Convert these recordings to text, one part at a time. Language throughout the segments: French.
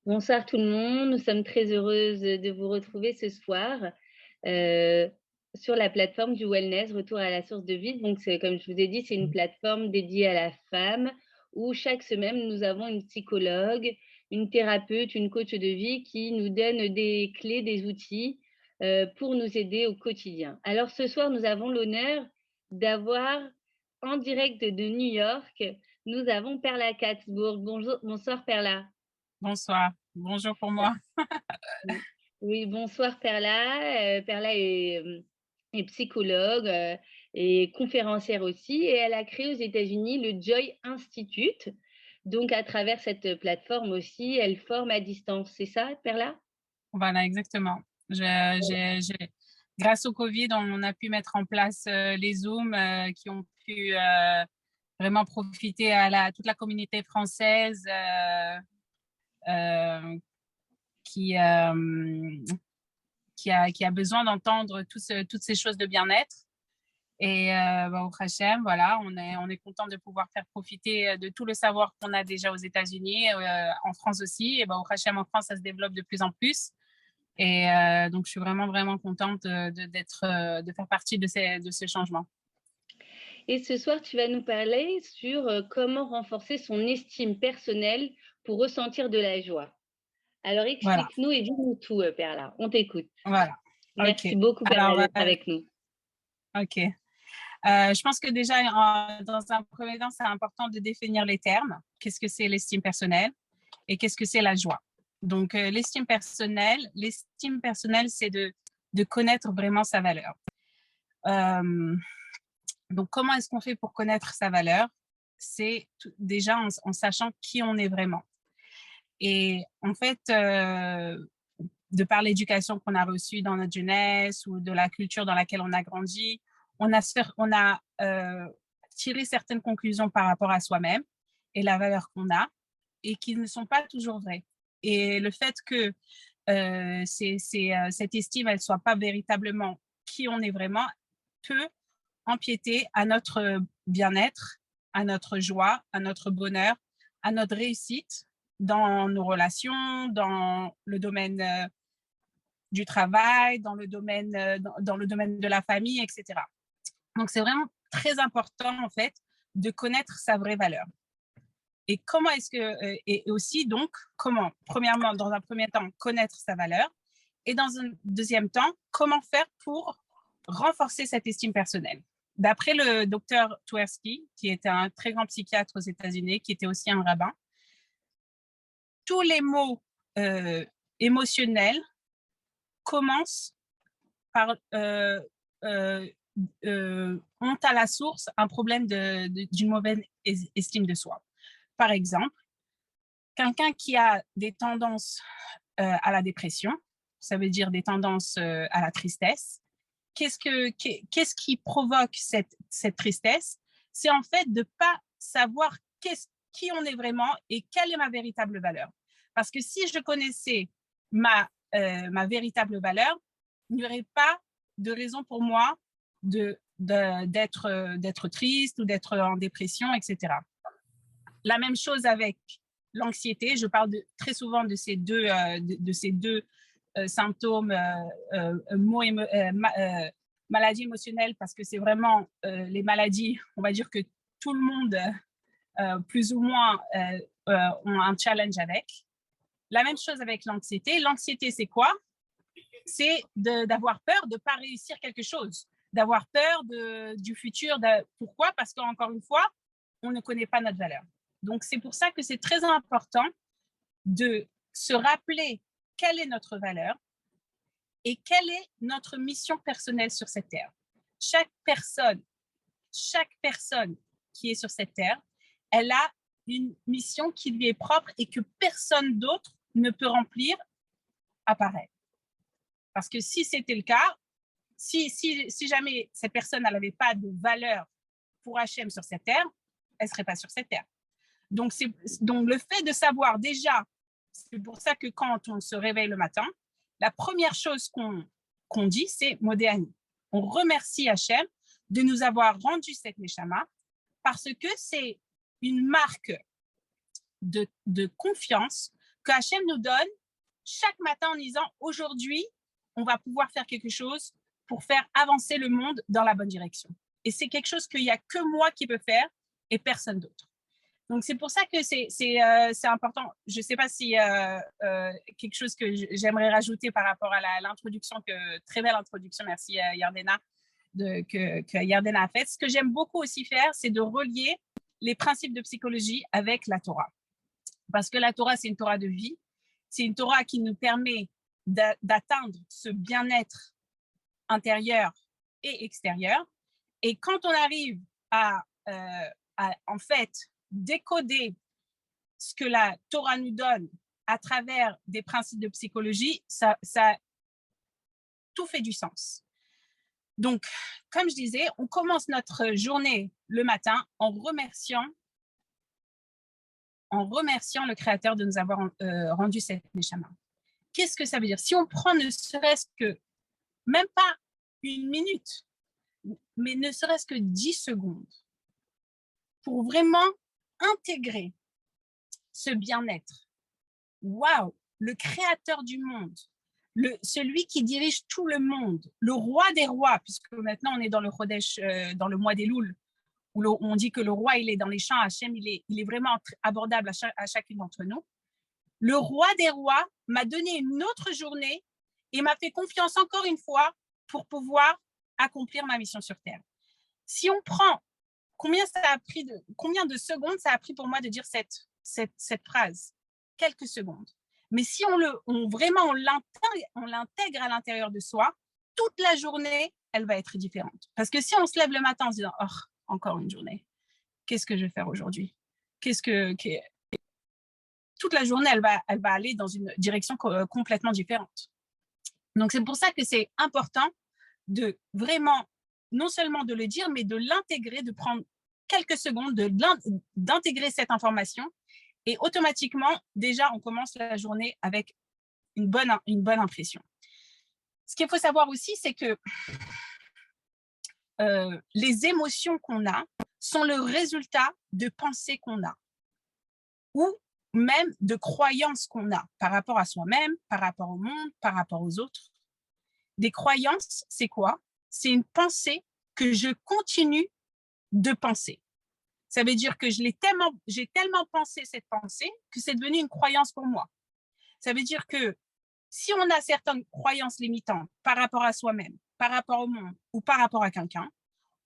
Bonsoir tout le monde, nous sommes très heureuses de vous retrouver ce soir euh, sur la plateforme du wellness, Retour à la source de vie. Donc, comme je vous ai dit, c'est une plateforme dédiée à la femme où chaque semaine, nous avons une psychologue, une thérapeute, une coach de vie qui nous donne des clés, des outils pour nous aider au quotidien. Alors, ce soir, nous avons l'honneur d'avoir en direct de New York, nous avons Perla Katzbourg. Bonjour, bonsoir Perla. Bonsoir, bonjour pour moi. Oui, oui, bonsoir Perla. Perla est psychologue et conférencière aussi, et elle a créé aux États-Unis le Joy Institute. Donc, à travers cette plateforme aussi, elle forme à distance. C'est ça, Perla? Voilà, exactement. Grâce au Covid, on a pu mettre en place les Zooms qui ont pu vraiment profiter à toute la communauté française euh, qui, euh, qui a besoin d'entendre toutes ces choses de bien-être. Et au Hachem, voilà, on est content de pouvoir faire profiter de tout le savoir qu'on a déjà aux États-Unis, en France aussi. Et au Hachem, en France, ça se développe de plus en plus. Et donc, je suis vraiment, vraiment contente de faire partie de ce changement. Et ce soir, tu vas nous parler sur comment renforcer son estime personnelle pour ressentir de la joie. Alors, Voilà, explique-nous et dis-nous tout, Perla. On t'écoute. voilà. OK. Merci beaucoup, Perla, Alors, d'être avec nous. OK. Je pense que déjà, dans un premier temps, c'est important de définir les termes. Qu'est-ce que c'est l'estime personnelle et qu'est-ce que c'est la joie? Donc, l'estime personnelle, c'est de connaître vraiment sa valeur. Euh, donc, comment est-ce qu'on fait pour connaître sa valeur? C'est déjà en sachant qui on est vraiment. Et en fait, de par l'éducation qu'on a reçue dans notre jeunesse ou de la culture dans laquelle on a grandi, on a tiré certaines conclusions par rapport à soi-même et la valeur qu'on a et qui ne sont pas toujours vraies. Et le fait que cette estime, elle ne soit pas véritablement qui on est vraiment, peut empiéter à notre bien-être, à notre joie, à notre bonheur, à notre réussite dans nos relations, dans le domaine du travail, dans le domaine de la famille, etc. Donc, c'est vraiment très important, en fait, de connaître sa vraie valeur. Et comment est-ce que, et aussi, donc, comment, premièrement, dans un premier temps, connaître sa valeur, et dans un deuxième temps, comment faire pour renforcer cette estime personnelle. D'après le docteur Tversky, qui était un très grand psychiatre aux États-Unis, qui était aussi un rabbin, tous les mots émotionnels commencent par ont à la source un problème d'une mauvaise estime de soi. Par exemple, quelqu'un qui a des tendances à la dépression, ça veut dire des tendances à la tristesse, qu'est-ce qui provoque cette tristesse? C'est en fait de ne pas savoir qui on est vraiment et quelle est ma véritable valeur. Parce que si je connaissais ma véritable valeur, il n'y aurait pas de raison pour moi d'être triste ou d'être en dépression, etc. La même chose avec l'anxiété. Je parle très souvent de ces deux symptômes, maladies émotionnelles, parce que c'est vraiment les maladies, on va dire que tout le monde, plus ou moins, ont un challenge avec. La même chose avec l'anxiété. L'anxiété, c'est quoi? C'est d'avoir peur de ne pas réussir quelque chose, d'avoir peur du futur. Pourquoi? Parce qu'encore une fois, on ne connaît pas notre valeur. Donc, c'est pour ça que c'est très important de se rappeler quelle est notre valeur et quelle est notre mission personnelle sur cette terre. Chaque personne qui est sur cette terre, elle a une mission qui lui est propre et que personne d'autre ne peut remplir à part elle. Parce que si c'était le cas, si jamais cette personne n'avait pas de valeur pour Hachem sur cette terre, elle ne serait pas sur cette terre. Donc le fait de savoir déjà, c'est pour ça que quand on se réveille le matin, la première chose qu'on dit, c'est Modéani. On remercie Hachem de nous avoir rendu cette Neshama parce que c'est une marque de confiance, que Hachem nous donne chaque matin en disant aujourd'hui, on va pouvoir faire quelque chose pour faire avancer le monde dans la bonne direction. Et c'est quelque chose qu'il n'y a que moi qui peux faire et personne d'autre. Donc, c'est pour ça que c'est important. Je ne sais pas si quelque chose que j'aimerais rajouter par rapport à l'introduction, très belle introduction, merci Yardena, que Yardena a faite. Ce que j'aime beaucoup aussi faire, c'est de relier les principes de psychologie avec la Torah. Parce que la Torah, c'est une Torah de vie. C'est une Torah qui nous permet d'atteindre ce bien-être intérieur et extérieur. Et quand on arrive à en fait, décoder ce que la Torah nous donne à travers des principes de psychologie, ça tout fait du sens. Donc, comme je disais, on commence notre journée le matin en remerciant le Créateur de nous avoir rendu cette Neshama. Qu'est-ce que ça veut dire? Si on prend ne serait-ce que, même pas une minute, mais ne serait-ce que 10 secondes, pour vraiment intégrer ce bien-être. Waouh, le créateur du monde, celui qui dirige tout le monde, le roi des rois, puisque maintenant on est dans le Chodesh, dans le mois des Louls, où on dit que le roi il est dans les champs, Hachem il est vraiment abordable à chacune d'entre nous. Le roi des rois m'a donné une autre journée et m'a fait confiance encore une fois pour pouvoir accomplir ma mission sur Terre. Si on prend combien de secondes ça a pris pour moi de dire cette phrase? Quelques secondes. Mais si on l'intègre à l'intérieur de soi, toute la journée, elle va être différente. Parce que si on se lève le matin en se disant « Oh, encore une journée. Qu'est-ce que je vais faire aujourd'hui ?» Toute la journée, elle va aller dans une direction complètement différente. Donc, c'est pour ça que c'est important de vraiment, non seulement de le dire, mais de l'intégrer, de prendre quelques secondes, d'intégrer cette information. Et automatiquement, déjà, on commence la journée avec une bonne impression. Ce qu'il faut savoir aussi, c'est que les émotions qu'on a sont le résultat de pensées qu'on a ou même de croyances qu'on a par rapport à soi-même, par rapport au monde, par rapport aux autres. Des croyances, c'est quoi? C'est une pensée que je continue de penser. Ça veut dire que j'ai tellement pensé cette pensée que c'est devenu une croyance pour moi. Ça veut dire que si on a certaines croyances limitantes par rapport à soi-même, par rapport au monde ou par rapport à quelqu'un,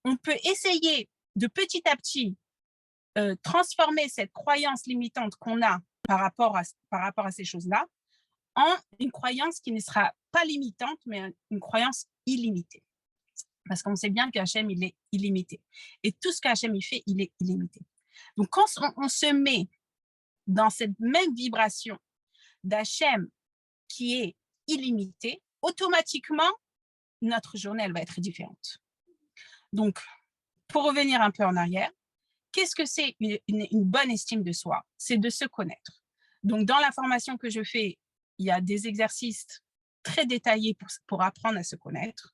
on peut essayer de petit à petit transformer cette croyance limitante qu'on a par rapport à ces choses-là en une croyance qui ne sera pas limitante, mais une croyance illimitée. Parce qu'on sait bien qu'Hachem, il est illimité. Et tout ce qu'Hachem, il fait, il est illimité. Donc, quand on se met dans cette même vibration d'Hachem qui est illimité, automatiquement, notre journée, elle va être différente. Donc, pour revenir un peu en arrière, qu'est-ce que c'est une bonne estime de soi? C'est de se connaître. Donc, dans la formation que je fais, il y a des exercices très détaillés pour apprendre à se connaître.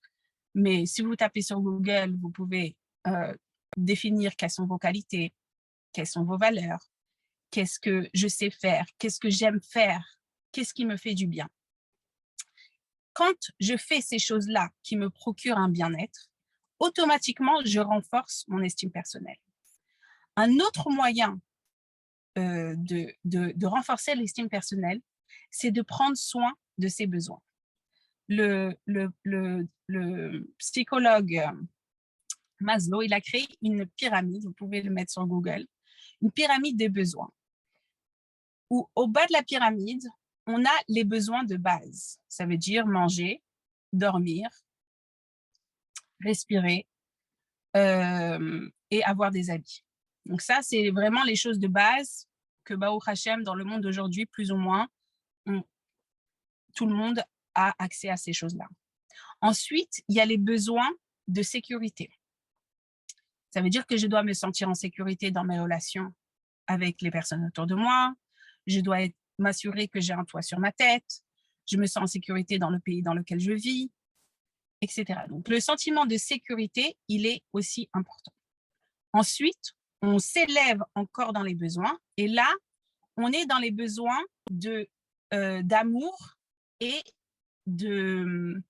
Mais si vous tapez sur Google, vous pouvez définir quelles sont vos qualités, quelles sont vos valeurs, qu'est-ce que je sais faire, qu'est-ce que j'aime faire, qu'est-ce qui me fait du bien. Quand je fais ces choses-là qui me procurent un bien-être, automatiquement, je renforce mon estime personnelle. Un autre moyen de renforcer l'estime personnelle, c'est de prendre soin de ses besoins. Le psychologue Maslow, il a créé une pyramide, vous pouvez le mettre sur Google, une pyramide des besoins, où au bas de la pyramide, on a les besoins de base. Ça veut dire manger, dormir, respirer et avoir des habits. Donc ça, c'est vraiment les choses de base que Baruch Hashem, dans le monde d'aujourd'hui, plus ou moins, tout le monde a accès à ces choses-là. Ensuite, il y a les besoins de sécurité. Ça veut dire que je dois me sentir en sécurité dans mes relations avec les personnes autour de moi. Je dois m'assurer que j'ai un toit sur ma tête. Je me sens en sécurité dans le pays dans lequel je vis, etc. Donc, le sentiment de sécurité, il est aussi important. Ensuite, on s'élève encore dans les besoins. Et là, on est dans les besoins de d'amour et de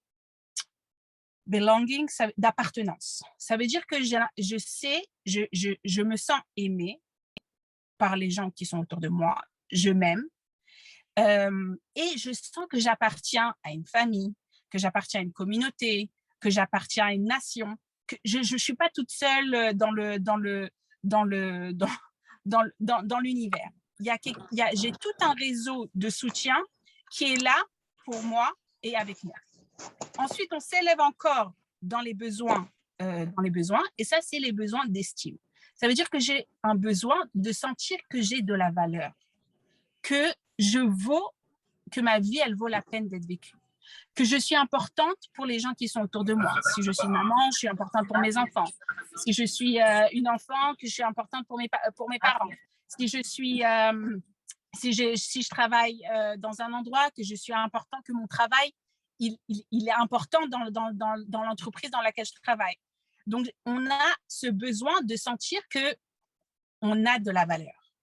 belonging, d'appartenance. Ça veut dire que je me sens aimée par les gens qui sont autour de moi. Je m'aime. Et je sens que j'appartiens à une famille, que j'appartiens à une communauté, que j'appartiens à une nation, que je ne suis pas toute seule dans l'univers. J'ai tout un réseau de soutien qui est là pour moi et avec moi. Ensuite, on s'élève encore dans les besoins, et ça, c'est les besoins d'estime. Ça veut dire que j'ai un besoin de sentir que j'ai de la valeur, que ma vie, elle vaut la peine d'être vécue, que je suis importante pour les gens qui sont autour de moi. Si je suis maman, je suis importante pour mes enfants. Si je suis une enfant, que je suis importante pour mes parents. Si je travaille dans un endroit, que je suis important, que mon travail, il est important dans l'entreprise dans laquelle je travaille. Donc, on a ce besoin de sentir qu'on a de la valeur.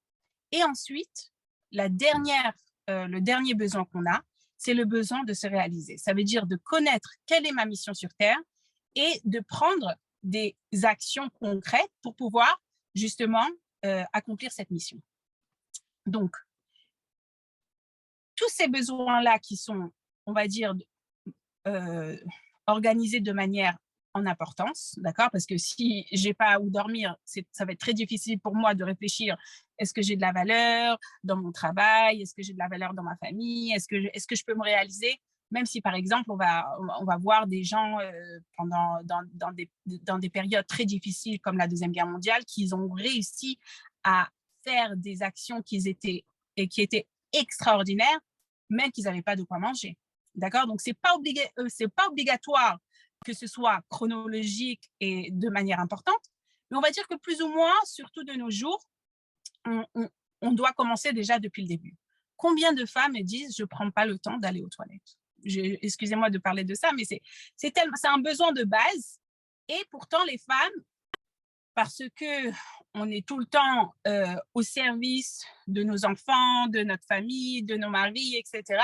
Et ensuite, le dernier besoin qu'on a, c'est le besoin de se réaliser. Ça veut dire de connaître quelle est ma mission sur Terre et de prendre des actions concrètes pour pouvoir justement accomplir cette mission. Donc, tous ces besoins-là qui sont, on va dire, organisés de manière en importance, d'accord? Parce que si je n'ai pas où dormir, ça va être très difficile pour moi de réfléchir, est-ce que j'ai de la valeur dans mon travail? Est-ce que j'ai de la valeur dans ma famille? Est-ce que je peux me réaliser? Même si, par exemple, on va voir des gens dans des périodes très difficiles comme la Deuxième Guerre mondiale, qui ont réussi à faire des actions qui étaient extraordinaires, même qu'ils n'avaient pas de quoi manger. D'accord? Donc, ce n'est pas obligatoire que ce soit chronologique et de manière importante, mais on va dire que plus ou moins, surtout de nos jours, on doit commencer déjà depuis le début. Combien de femmes disent « je ne prends pas le temps d'aller aux toilettes ». Excusez-moi de parler de ça, mais c'est un besoin de base. Et pourtant, les femmes, parce qu'on est tout le temps au service de nos enfants, de notre famille, de nos maris, etc.,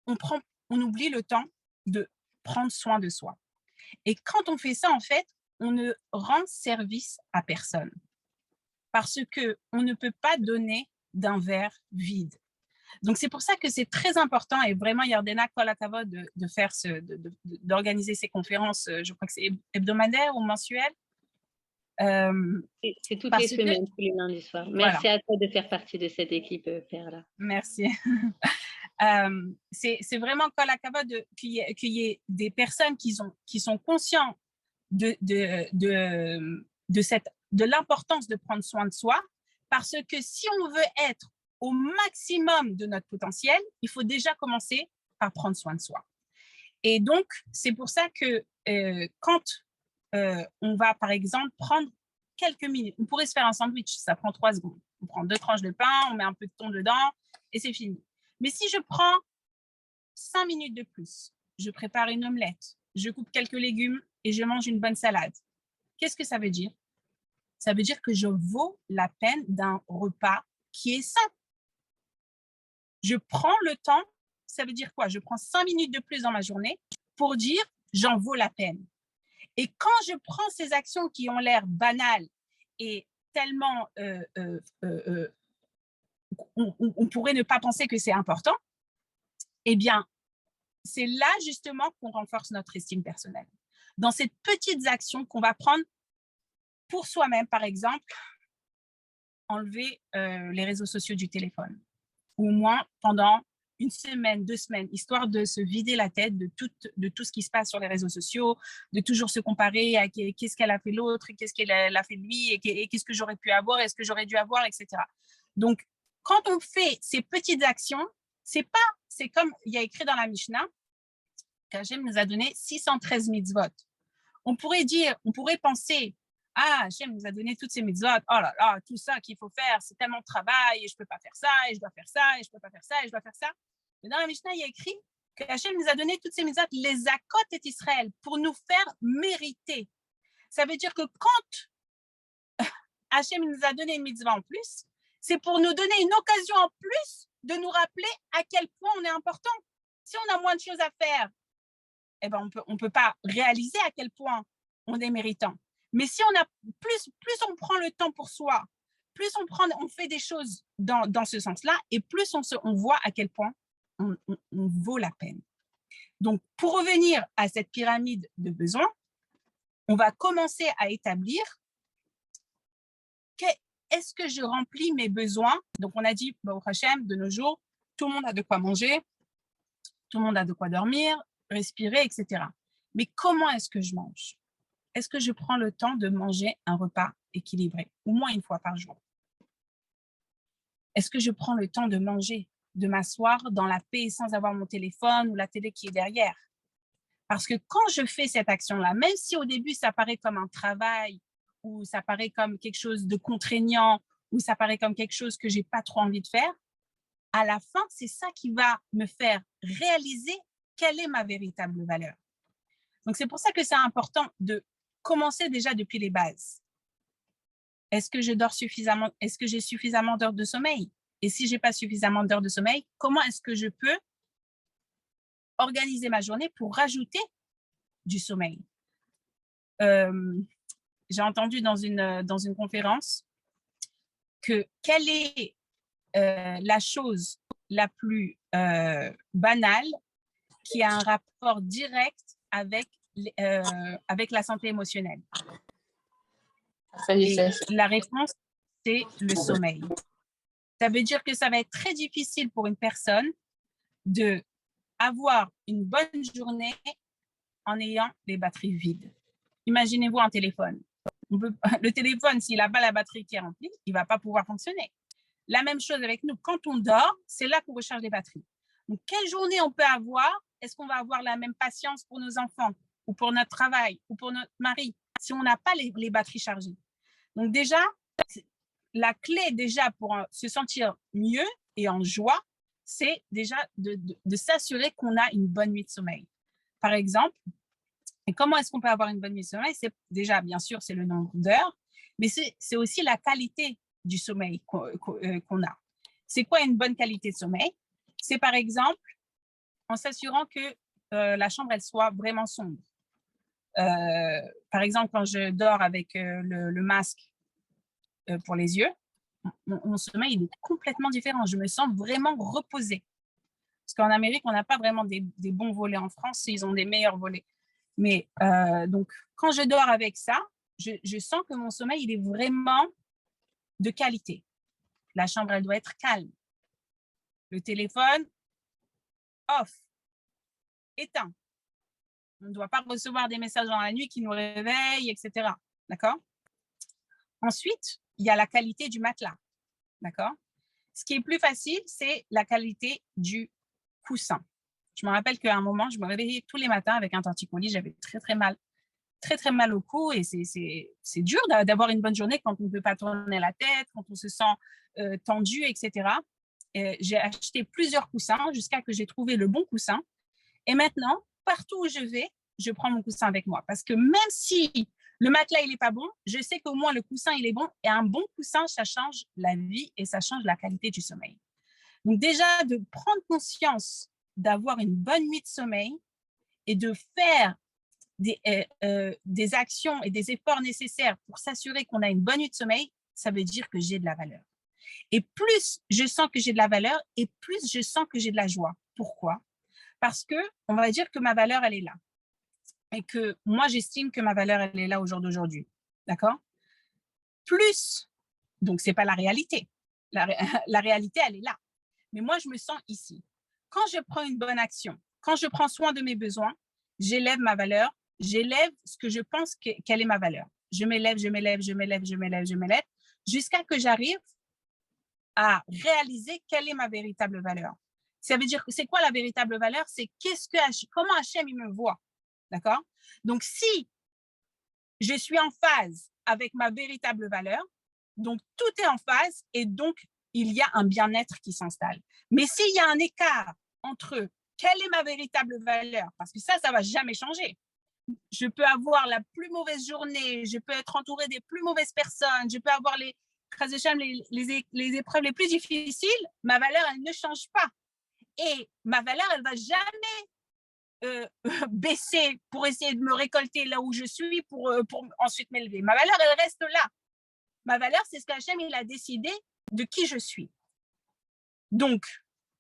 on oublie le temps de prendre soin de soi. Et quand on fait ça, en fait, on ne rend service à personne. Parce qu'on ne peut pas donner d'un verre vide. Donc, c'est pour ça que c'est très important, et vraiment, Yardena Kolakava d'organiser ces conférences, je crois que c'est hebdomadaire ou mensuel. C'est toutes les semaines, tous les lundis soirs. Merci voilà. À toi de faire partie de cette équipe, Perla. Merci. C'est vraiment Kolakava qu'il y ait des personnes qui sont conscients de l'importance de prendre soin de soi, parce que si on veut être au maximum de notre potentiel, il faut déjà commencer par prendre soin de soi. Et donc, c'est pour ça que quand on va, par exemple, prendre quelques minutes, on pourrait se faire un sandwich, ça prend 3 secondes. On prend 2 tranches de pain, on met un peu de thon dedans et c'est fini. Mais si je prends 5 minutes de plus, je prépare une omelette, je coupe quelques légumes et je mange une bonne salade, qu'est-ce que ça veut dire? Ça veut dire que je vaux la peine d'un repas qui est sain. Je prends le temps, ça veut dire quoi? Je prends 5 minutes de plus dans ma journée pour dire j'en vaux la peine. Et quand je prends ces actions qui ont l'air banales et tellement on pourrait ne pas penser que c'est important, eh bien, c'est là justement qu'on renforce notre estime personnelle. Dans ces petites actions qu'on va prendre pour soi-même, par exemple, enlever les réseaux sociaux du téléphone, ou au moins pendant 1 semaine, 2 semaines, histoire de se vider la tête de tout ce qui se passe sur les réseaux sociaux, de toujours se comparer à qu'est-ce qu'elle a fait l'autre, qu'est-ce qu'elle a fait lui, et qu'est-ce que j'aurais pu avoir, est-ce que j'aurais dû avoir, etc. Donc, quand on fait ces petites actions, c'est comme il y a écrit dans la Mishnah, qu'Hachem nous a donné 613 mitzvot. On pourrait penser, Hachem nous a donné toutes ces mitzvot, oh là là, tout ça qu'il faut faire, c'est tellement de travail, et je ne peux pas faire ça, et je dois faire ça, et je ne peux pas faire ça, et je dois faire ça. Mais dans la Mishnah, il y a écrit que Hachem nous a donné toutes ces mitzvot, les Zakot et Israël, pour nous faire mériter. Ça veut dire que quand Hachem nous a donné une mitzvah en plus, c'est pour nous donner une occasion en plus de nous rappeler à quel point on est important. Si on a moins de choses à faire, eh ben on peut pas réaliser à quel point on est méritant. Mais si on a plus on prend le temps pour soi, plus on fait des choses dans ce sens-là, et plus on voit à quel point on vaut la peine. Donc, pour revenir à cette pyramide de besoins, on va commencer à établir est-ce que je remplis mes besoins? Donc, on a dit, au Hachem, de nos jours, tout le monde a de quoi manger, tout le monde a de quoi dormir, respirer, etc. Mais comment est-ce que je mange? Est-ce que je prends le temps de manger un repas équilibré, au moins une fois par jour? Est-ce que je prends le temps de manger, de m'asseoir dans la paix sans avoir mon téléphone ou la télé qui est derrière? Parce que quand je fais cette action-là, même si au début, ça paraît comme un travail, ou ça paraît comme quelque chose de contraignant, ou ça paraît comme quelque chose que je n'ai pas trop envie de faire, à la fin, c'est ça qui va me faire réaliser quelle est ma véritable valeur. Donc, c'est pour ça que c'est important de commencer déjà depuis les bases. Est-ce que je dors suffisamment? Est-ce que j'ai suffisamment d'heures de sommeil? Et si je n'ai pas suffisamment d'heures de sommeil, comment est-ce que je peux organiser ma journée pour rajouter du sommeil? J'ai entendu dans une conférence que quelle est la chose la plus banale qui a un rapport direct avec la santé émotionnelle. Et la réponse, c'est le sommeil. Ça veut dire que ça va être très difficile pour une personne d'avoir une bonne journée en ayant les batteries vides. Imaginez-vous un téléphone. Le téléphone, s'il n'a pas la batterie qui est remplie, il ne va pas pouvoir fonctionner. La même chose avec nous. Quand on dort, c'est là qu'on recharge les batteries. Donc, quelle journée on peut avoir? Est-ce qu'on va avoir la même patience pour nos enfants ou pour notre travail ou pour notre mari si on n'a pas les batteries chargées? Donc, déjà, la clé déjà pour se sentir mieux et en joie, c'est déjà de s'assurer qu'on a une bonne nuit de sommeil. Par exemple, et comment est-ce qu'on peut avoir une bonne nuit de sommeil? C'est déjà, bien sûr, c'est le nombre d'heures, mais c'est aussi la qualité du sommeil qu'on a. C'est quoi une bonne qualité de sommeil? C'est par exemple en s'assurant que la chambre, elle soit vraiment sombre. Par exemple, quand je dors avec le masque pour les yeux, mon sommeil il est complètement différent. Je me sens vraiment reposée. Parce qu'en Amérique, on n'a pas vraiment des bons volets. En France, ils ont des meilleurs volets. Mais donc, quand je dors avec ça, je sens que mon sommeil, il est vraiment de qualité. La chambre, elle doit être calme. Le téléphone, off, éteint. On ne doit pas recevoir des messages dans la nuit qui nous réveillent, etc. D'accord? Ensuite, il y a la qualité du matelas. D'accord? Ce qui est plus facile, c'est la qualité du coussin. Je me rappelle qu'à un moment, je me réveillais tous les matins avec un torticolis. J'avais très mal au cou et c'est dur d'avoir une bonne journée quand on ne peut pas tourner la tête, quand on se sent tendu, etc. J'ai acheté plusieurs coussins jusqu'à que j'ai trouvé le bon coussin. Et maintenant, partout où je vais, je prends mon coussin avec moi. Parce que même si le matelas, il n'est pas bon, je sais qu'au moins le coussin, il est bon. Et un bon coussin, ça change la vie et ça change la qualité du sommeil. Donc déjà, de prendre conscience d'avoir une bonne nuit de sommeil et de faire des actions et des efforts nécessaires pour s'assurer qu'on a une bonne nuit de sommeil, ça veut dire que j'ai de la valeur. Et plus je sens que j'ai de la valeur et plus je sens que j'ai de la joie. Pourquoi? Parce que on va dire que ma valeur, elle est là. Et que moi, j'estime que ma valeur, elle est là au jour d'aujourd'hui. D'accord? Plus, donc ce n'est pas la réalité. La réalité, elle est là. Mais moi, je me sens ici. Quand je prends une bonne action, quand je prends soin de mes besoins, j'élève ma valeur, j'élève ce que je pense quelle est ma valeur. Je m'élève, jusqu'à que j'arrive à réaliser quelle est ma véritable valeur. Ça veut dire que c'est quoi la véritable valeur? C'est comment Hachem il me voit. D'accord? Donc, si je suis en phase avec ma véritable valeur, donc tout est en phase et donc il y a un bien-être qui s'installe. Mais s'il y a un écart entre quelle est ma véritable valeur, parce que ça ne va jamais changer. Je peux avoir la plus mauvaise journée, je peux être entourée des plus mauvaises personnes, je peux avoir les épreuves les plus difficiles, ma valeur, elle ne change pas. Et ma valeur, elle ne va jamais baisser pour essayer de me récolter là où je suis pour ensuite m'élever. Ma valeur, elle reste là. Ma valeur, c'est ce qu'Hachem, il a décidé de qui je suis. Donc,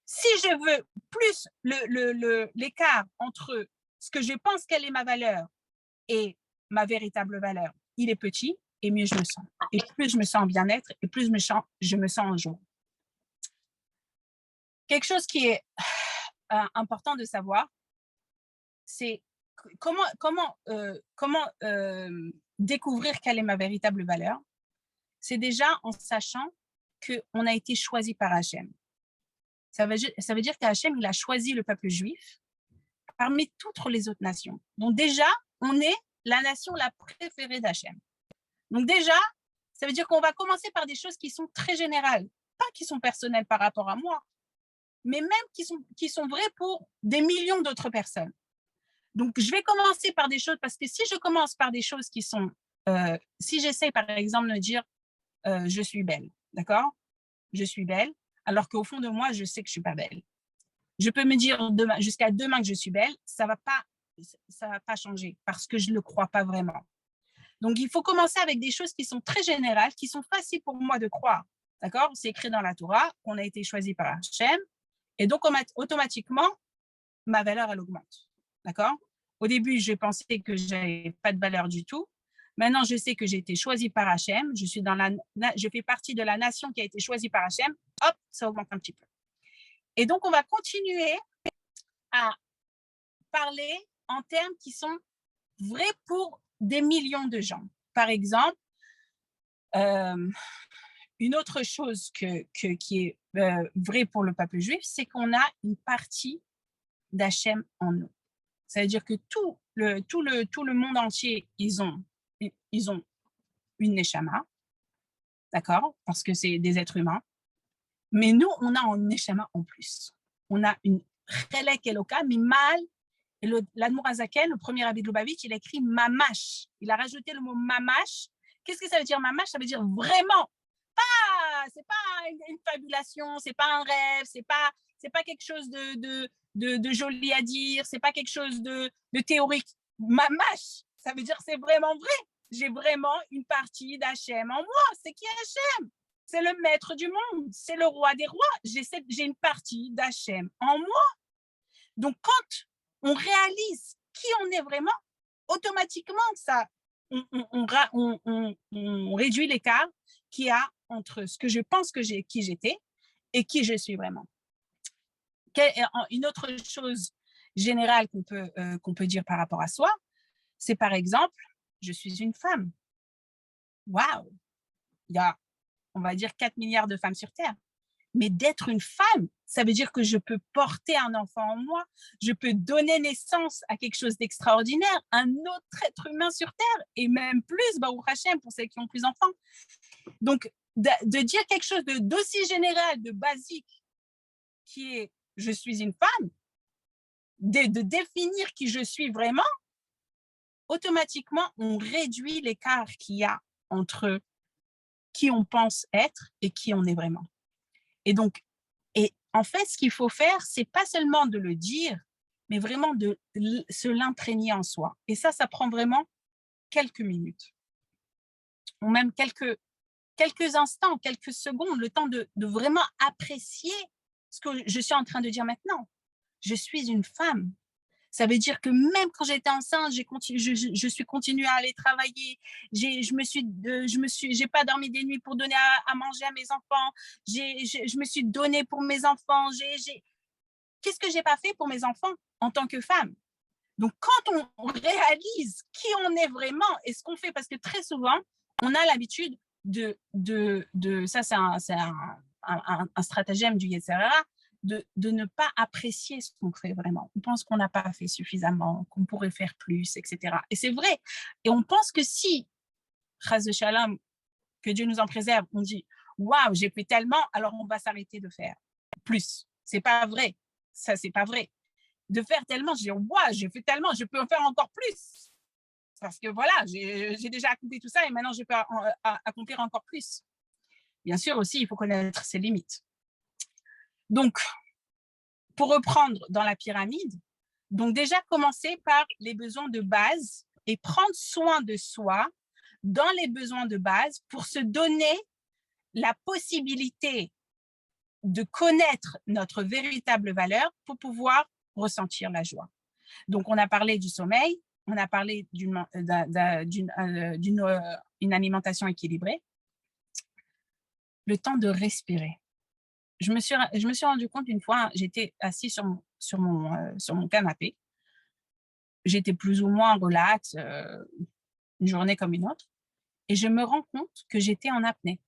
si je veux plus l'écart entre ce que je pense qu'elle est ma valeur et ma véritable valeur, il est petit, et mieux je me sens. Et plus je me sens en bien-être, et plus je me sens en joie. Quelque chose qui est important de savoir, c'est comment découvrir quelle est ma véritable valeur. C'est déjà en sachant qu'on a été choisi par Hachem. Ça veut dire qu'Hachem, il a choisi le peuple juif parmi toutes les autres nations. Donc déjà, on est la nation la préférée d'Hachem. Donc déjà, ça veut dire qu'on va commencer par des choses qui sont très générales, pas qui sont personnelles par rapport à moi, mais même qui sont vraies pour des millions d'autres personnes. Donc, je vais commencer par des choses, parce que si je commence par des choses qui sont, si j'essaie par exemple de me dire, je suis belle, d'accord? Je suis belle, alors qu'au fond de moi, je sais que je ne suis pas belle. Je peux me dire jusqu'à demain que je suis belle, ça va pas changer, parce que je ne le crois pas vraiment. Donc, il faut commencer avec des choses qui sont très générales, qui sont faciles pour moi de croire. D'accord? C'est écrit dans la Torah, on a été choisi par Hachem, et donc automatiquement, ma valeur, elle augmente. D'accord? Au début, je pensais que je n'avais pas de valeur du tout. Maintenant, je sais que j'ai été choisie par Hachem. Je fais partie de la nation qui a été choisie par Hachem. Hop, ça augmente un petit peu. Et donc, on va continuer à parler en termes qui sont vrais pour des millions de gens. Par exemple, une autre chose qui est vraie pour le peuple juif, c'est qu'on a une partie d'Hachem en nous. Ça veut dire que tout le monde entier, ils ont une neshama, d'accord? Parce que c'est des êtres humains. Mais nous, on a une neshama en plus. On a une chelek eloka, mimal. Et l'Admour Hazaken, le premier rabbi de Lubavitch, il a écrit mamash. Il a rajouté le mot mamash. Qu'est-ce que ça veut dire mamash? Ça veut dire vraiment. C'est pas une fabulation, c'est pas un rêve, c'est pas quelque chose de joli à dire, c'est pas quelque chose de théorique. Mamash, ça veut dire c'est vraiment vrai. J'ai vraiment une partie d'Hachem en moi. C'est qui Hachem? C'est le maître du monde, c'est le roi des rois. J'ai une partie d'Hachem en moi. Donc, quand on réalise qui on est vraiment, automatiquement, on réduit l'écart qu'il y a entre ce que je pense qui j'étais et qui je suis vraiment. Une autre chose générale qu'on peut dire par rapport à soi, c'est par exemple, je suis une femme. Waouh! Il y a, on va dire, 4 milliards de femmes sur Terre. Mais d'être une femme, ça veut dire que je peux porter un enfant en moi, je peux donner naissance à quelque chose d'extraordinaire, un autre être humain sur Terre, et même plus, Baruch Hashem, pour celles qui ont plus d'enfants. Donc, de dire quelque chose d'aussi général, de basique, qui est « je suis une femme », de définir qui je suis vraiment, automatiquement, on réduit l'écart qu'il y a entre qui on pense être et qui on est vraiment. Et donc, en fait, ce qu'il faut faire, c'est pas seulement de le dire, mais vraiment de se l'imprégner en soi. Et ça prend vraiment quelques minutes, ou même quelques instants, quelques secondes, le temps de vraiment apprécier ce que je suis en train de dire maintenant. Je suis une femme. Ça veut dire que même quand j'étais enceinte, je suis continuée à aller travailler. J'ai pas dormi des nuits pour donner à manger à mes enfants. Je me suis donnée pour mes enfants. Qu'est-ce que j'ai pas fait pour mes enfants en tant que femme? Donc, quand on réalise qui on est vraiment et ce qu'on fait, parce que très souvent, on a l'habitude ça c'est un stratagème du Yetzer Hara, de ne pas apprécier ce qu'on fait vraiment. On pense qu'on n'a pas fait suffisamment, qu'on pourrait faire plus, etc. Et c'est vrai. Et on pense que si, Chas de Shalom, que Dieu nous en préserve, on dit « Waouh, j'ai fait tellement, alors on va s'arrêter de faire plus. » C'est pas vrai. Ça, c'est pas vrai. De faire tellement, je dis « Waouh, j'ai fait tellement, je peux en faire encore plus. » Parce que voilà, j'ai déjà accompli tout ça et maintenant je peux accomplir encore plus. Bien sûr aussi, il faut connaître ses limites. Donc, pour reprendre dans la pyramide, donc déjà commencer par les besoins de base et prendre soin de soi dans les besoins de base pour se donner la possibilité de connaître notre véritable valeur pour pouvoir ressentir la joie. Donc, on a parlé du sommeil, on a parlé d'une alimentation équilibrée, le temps de respirer. Je me suis rendu compte une fois, j'étais assise sur mon canapé, j'étais plus ou moins relax, une journée comme une autre, et je me rends compte que j'étais en apnée.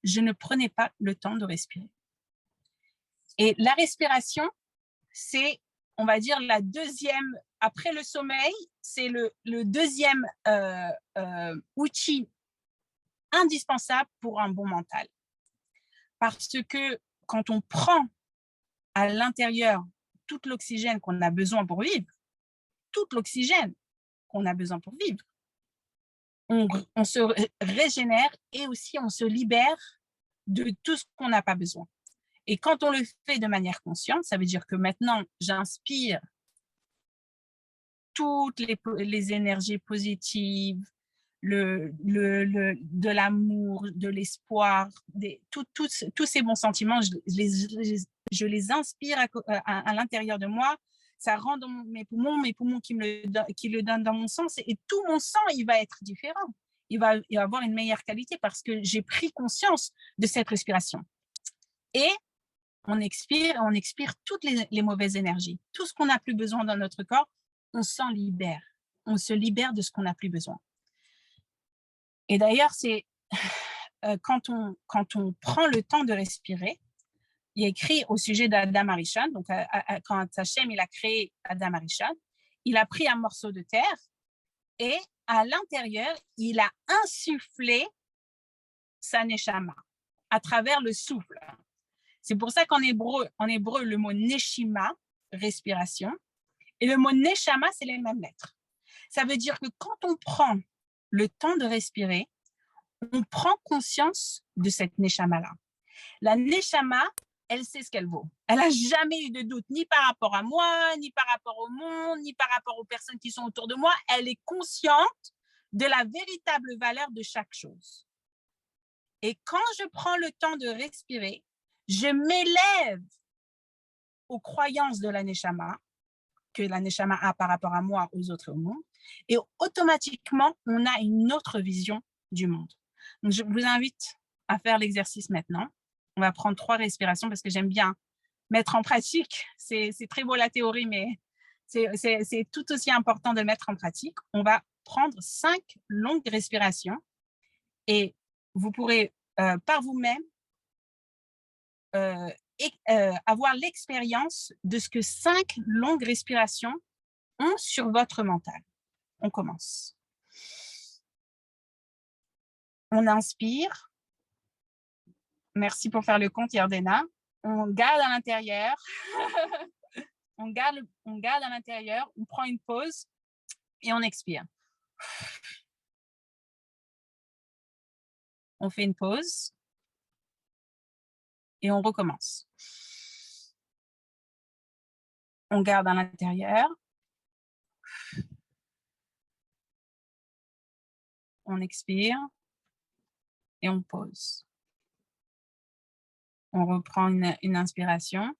Je ne prenais pas le temps de respirer. Et la respiration, c'est, on va dire, la deuxième, après le sommeil, c'est le deuxième outil indispensable pour un bon mental. Parce que quand on prend à l'intérieur tout l'oxygène qu'on a besoin pour vivre, tout l'oxygène qu'on a besoin pour vivre, on se régénère et aussi on se libère de tout ce qu'on n'a pas besoin. Et quand on le fait de manière consciente, ça veut dire que maintenant, j'inspire toutes les énergies positives, de l'amour, de l'espoir, tous ces bons sentiments, je les inspire à l'intérieur de moi. Ça rend dans mes poumons qui le donnent dans mon sang, et tout mon sang, il va être différent. Il va avoir une meilleure qualité parce que j'ai pris conscience de cette respiration. Et on expire toutes les mauvaises énergies. Tout ce qu'on n'a plus besoin dans notre corps, on s'en libère. On se libère de ce qu'on n'a plus besoin. Et d'ailleurs, c'est quand on prend le temps de respirer, il est écrit au sujet d'Adam Arishon, donc quand Hachem il a créé Adam Arishon, il a pris un morceau de terre et à l'intérieur, il a insufflé sa neshama à travers le souffle. C'est pour ça qu'en hébreu, le mot neshima, respiration, et le mot neshama, c'est les mêmes lettres. Ça veut dire que quand on prend le temps de respirer, on prend conscience de cette neshama-là. La neshama, elle sait ce qu'elle vaut. Elle n'a jamais eu de doute, ni par rapport à moi, ni par rapport au monde, ni par rapport aux personnes qui sont autour de moi. Elle est consciente de la véritable valeur de chaque chose. Et quand je prends le temps de respirer, je m'élève aux croyances de la neshama, que la neshama a par rapport à moi, aux autres et au monde, et automatiquement, on a une autre vision du monde. Donc, je vous invite à faire l'exercice maintenant. On va prendre 3 respirations parce que j'aime bien mettre en pratique. C'est très beau la théorie, mais c'est tout aussi important de le mettre en pratique. On va prendre 5 longues respirations et vous pourrez par vous-même avoir l'expérience de ce que 5 longues respirations ont sur votre mental. On commence. On inspire. Merci pour faire le compte, Yardena. On garde à l'intérieur. on garde à l'intérieur. On prend une pause et on expire. On fait une pause et on recommence. On garde à l'intérieur. On expire et on pose. On reprend une inspiration.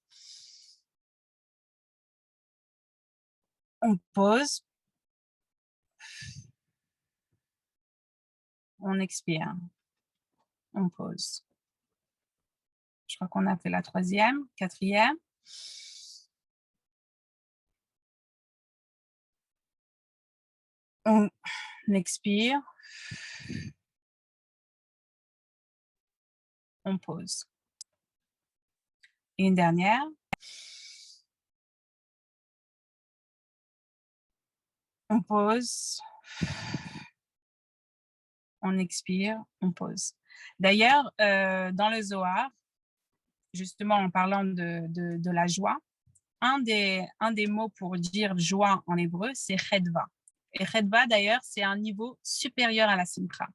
On pose. On expire. On pose. Je crois qu'on a fait la 3e, 4e. On expire. On pose. Et une dernière. On pose. On expire. On pose. D'ailleurs, dans le Zohar, justement en parlant de la joie, un des mots pour dire joie en hébreu, c'est chedva. Et chedva, d'ailleurs, c'est un niveau supérieur à la simcha.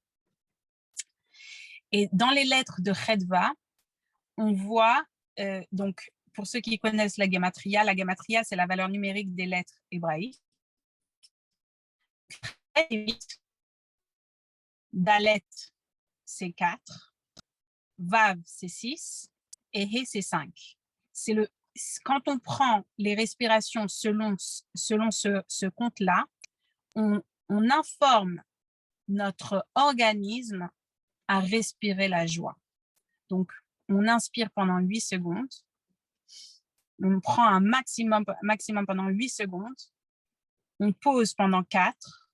Et dans les lettres de Chedva, on voit, donc pour ceux qui connaissent la gematria, c'est la valeur numérique des lettres hébraïques. Dalet, c'est 4, Vav, c'est 6, et He, c'est 5. Quand on prend les respirations selon ce compte-là, on informe notre organisme à respirer la joie. Donc, on inspire pendant 8 secondes, on prend un maximum pendant 8 secondes, on pose pendant 4,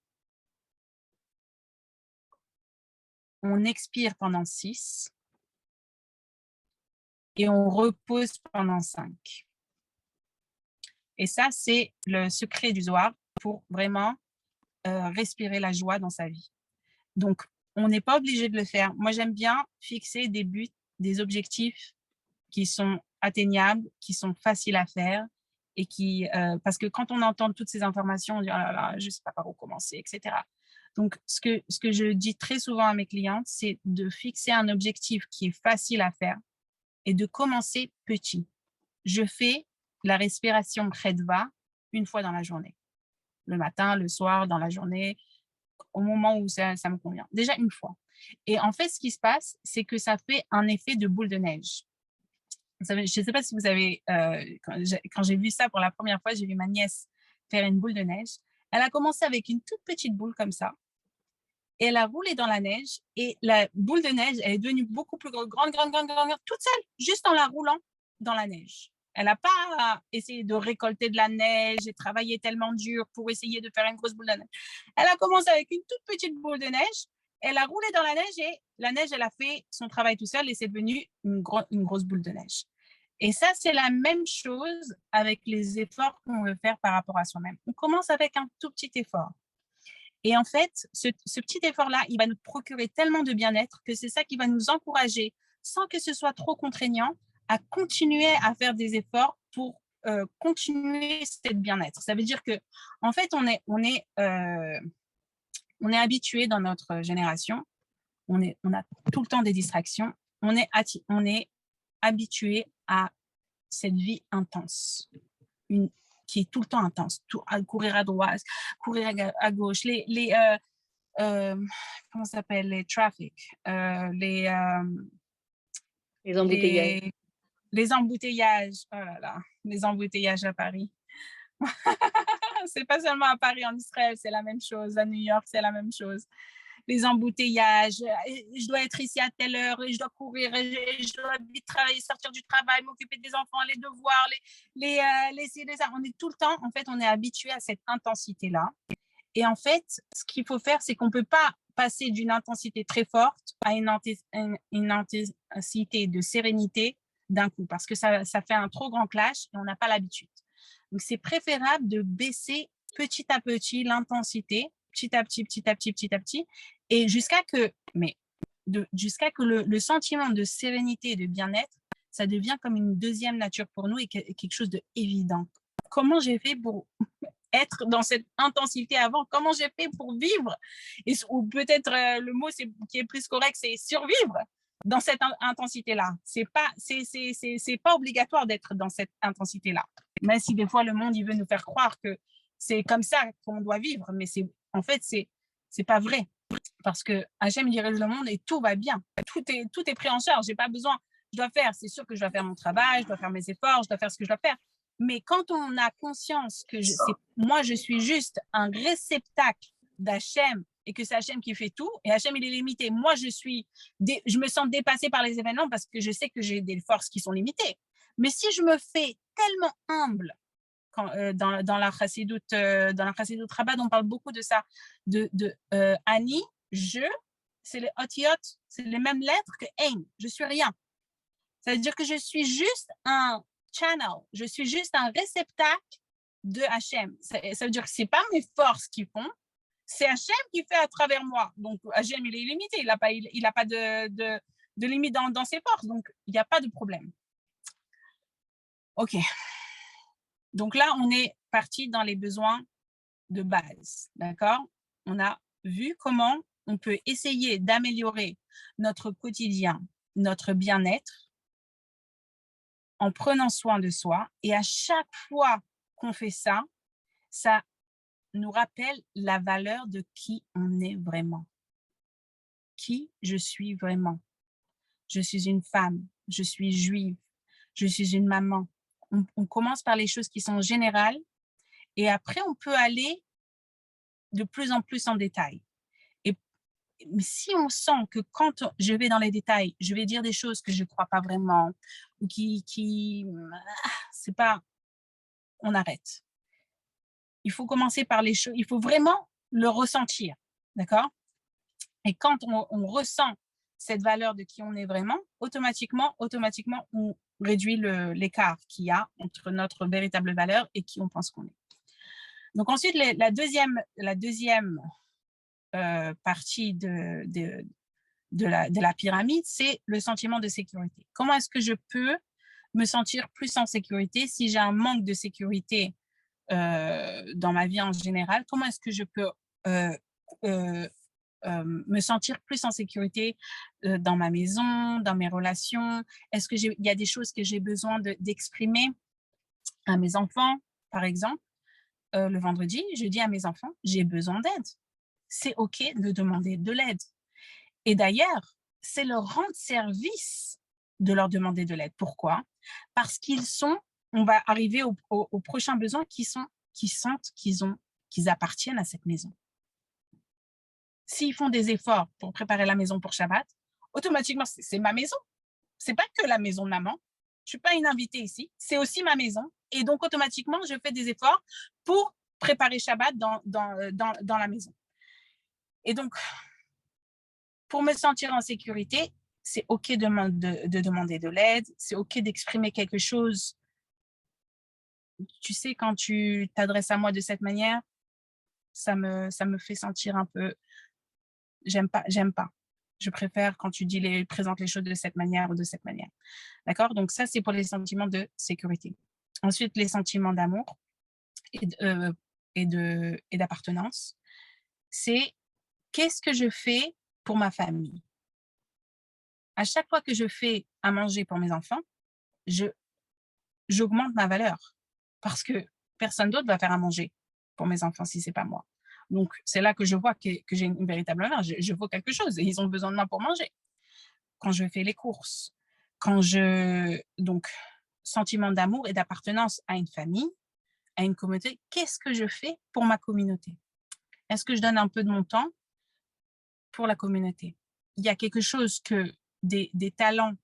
on expire pendant 6 et on repose pendant 5. Et ça, c'est le secret du Zohar pour vraiment respirer la joie dans sa vie. Donc, on n'est pas obligé de le faire. Moi, j'aime bien fixer des buts, des objectifs qui sont atteignables, qui sont faciles à faire et parce que quand on entend toutes ces informations, on dit « oh là là, je ne sais pas par où commencer », etc. Donc, ce que je dis très souvent à mes clientes, c'est de fixer un objectif qui est facile à faire et de commencer petit. Je fais la respiration Chedva une fois dans la journée. Le matin, le soir, dans la journée, au moment où ça me convient. Déjà une fois. Et en fait, ce qui se passe, c'est que ça fait un effet de boule de neige. Je ne sais pas si vous avez, quand j'ai vu ça pour la première fois, j'ai vu ma nièce faire une boule de neige. Elle a commencé avec une toute petite boule comme ça. Et elle a roulé dans la neige. Et la boule de neige, elle est devenue beaucoup plus grande, toute seule, juste en la roulant dans la neige. Elle n'a pas essayé de récolter de la neige et travaillé tellement dur pour essayer de faire une grosse boule de neige. Elle a commencé avec une toute petite boule de neige. Elle a roulé dans la neige et la neige, elle a fait son travail tout seul et c'est devenu une grosse boule de neige. Et ça, c'est la même chose avec les efforts qu'on veut faire par rapport à soi-même. On commence avec un tout petit effort. Et en fait, ce petit effort-là, il va nous procurer tellement de bien-être que c'est ça qui va nous encourager, sans que ce soit trop contraignant, à continuer à faire des efforts pour continuer cette bien-être. Ça veut dire que, en fait, on est habitué dans notre génération, on a tout le temps des distractions, on est habitué à cette vie intense, qui est tout le temps intense, courir à droite, courir à gauche, comment ça s'appelle, les traffic, Les embouteillages. les embouteillages, oh là là, les embouteillages à Paris. C'est pas seulement à Paris, en Israël, c'est la même chose, à New York, c'est la même chose. Les embouteillages, je dois être ici à telle heure, et je dois courir, et je dois vite travailler, sortir du travail, m'occuper des enfants, les devoirs, les on est tout le temps, en fait, on est habitué à cette intensité-là. Et en fait, ce qu'il faut faire, c'est qu'on ne peut pas passer d'une intensité très forte à une intensité de sérénité d'un coup, parce que ça fait un trop grand clash et on n'a pas l'habitude. Donc, c'est préférable de baisser petit à petit l'intensité, petit à petit, et jusqu'à que le sentiment de sérénité et de bien-être, ça devient comme une deuxième nature pour nous et quelque chose d'évident. Comment j'ai fait pour être dans cette intensité avant? Comment j'ai fait pour vivre? Ou peut-être le mot qui est plus correct, c'est survivre dans cette intensité-là. C'est pas obligatoire d'être dans cette intensité-là. Même si des fois le monde il veut nous faire croire que c'est comme ça qu'on doit vivre, mais en fait c'est pas vrai. Parce que Hachem dirige le monde et tout va bien. Tout est pris en charge. J'ai pas besoin. C'est sûr que je dois faire mon travail, je dois faire mes efforts, je dois faire ce que je dois faire. Mais quand on a conscience que moi, je suis juste un réceptacle d'Hachem et que c'est Hachem qui fait tout, et Hachem, il est limité. Moi, je me sens dépassée par les événements parce que je sais que j'ai des forces qui sont limitées. Mais si je me fais tellement humble, dans la Chassidoute Rabbah, on parle beaucoup de ça, Ani, c'est les otiyot, c'est les mêmes lettres que Ein, je suis rien. Ça veut dire que je suis juste un channel, je suis juste un réceptacle de Hachem. Ça veut dire que ce n'est pas mes forces qui font, c'est Hachem qui fait à travers moi. Donc Hachem, il est illimité, il n'a pas de limite dans ses forces, donc il n'y a pas de problème. Ok. Donc là, on est parti dans les besoins de base, d'accord? On a vu comment on peut essayer d'améliorer notre quotidien, notre bien-être en prenant soin de soi. Et à chaque fois qu'on fait ça, ça nous rappelle la valeur de qui on est vraiment. Qui je suis vraiment. Je suis une femme, je suis juive, je suis une maman. On commence par les choses qui sont générales et après, on peut aller de plus en plus en détail. Et si on sent que quand je vais dans les détails, je vais dire des choses que je ne crois pas vraiment ou c'est pas, on arrête. Il faut commencer par les choses, il faut vraiment le ressentir, d'accord? Et quand on ressent cette valeur de qui on est vraiment, automatiquement, on réduit l'écart qu'il y a entre notre véritable valeur et qui on pense qu'on est. Donc ensuite, la deuxième partie de la pyramide, c'est le sentiment de sécurité. Comment est-ce que je peux me sentir plus en sécurité si j'ai un manque de sécurité dans ma vie en général? Comment est-ce que je peux me sentir plus en sécurité dans ma maison, dans mes relations? Est-ce qu'il y a des choses que j'ai besoin d'exprimer à mes enfants, par exemple? Le vendredi, je dis à mes enfants, j'ai besoin d'aide. C'est OK de demander de l'aide. Et d'ailleurs, c'est leur rendre service de leur demander de l'aide. Pourquoi? Parce on va arriver au prochain besoin qui sentent qu'ils appartiennent à cette maison. S'ils font des efforts pour préparer la maison pour Shabbat, automatiquement, c'est ma maison. C'est pas que la maison de maman. Je suis pas une invitée ici. C'est aussi ma maison. Et donc, automatiquement, je fais des efforts pour préparer Shabbat dans la maison. Et donc, pour me sentir en sécurité, c'est OK de demander de l'aide. C'est OK d'exprimer quelque chose. Tu sais, quand tu t'adresses à moi de cette manière, ça me fait sentir un peu, j'aime pas. Je préfère quand tu présentes les choses de cette manière ou de cette manière. D'accord? Donc ça, c'est pour les sentiments de sécurité. Ensuite, les sentiments d'amour et d'appartenance. C'est qu'est-ce que je fais pour ma famille? À chaque fois que je fais à manger pour mes enfants, j'augmente ma valeur parce que personne d'autre va faire à manger pour mes enfants si c'est pas moi. Donc, c'est là que je vois que j'ai une véritable valeur. Je vaux quelque chose et ils ont besoin de moi pour manger. Quand je fais les courses, donc, sentiment d'amour et d'appartenance à une famille, à une communauté, qu'est-ce que je fais pour ma communauté? Est-ce que je donne un peu de mon temps pour la communauté? Il y a quelque chose que des talents,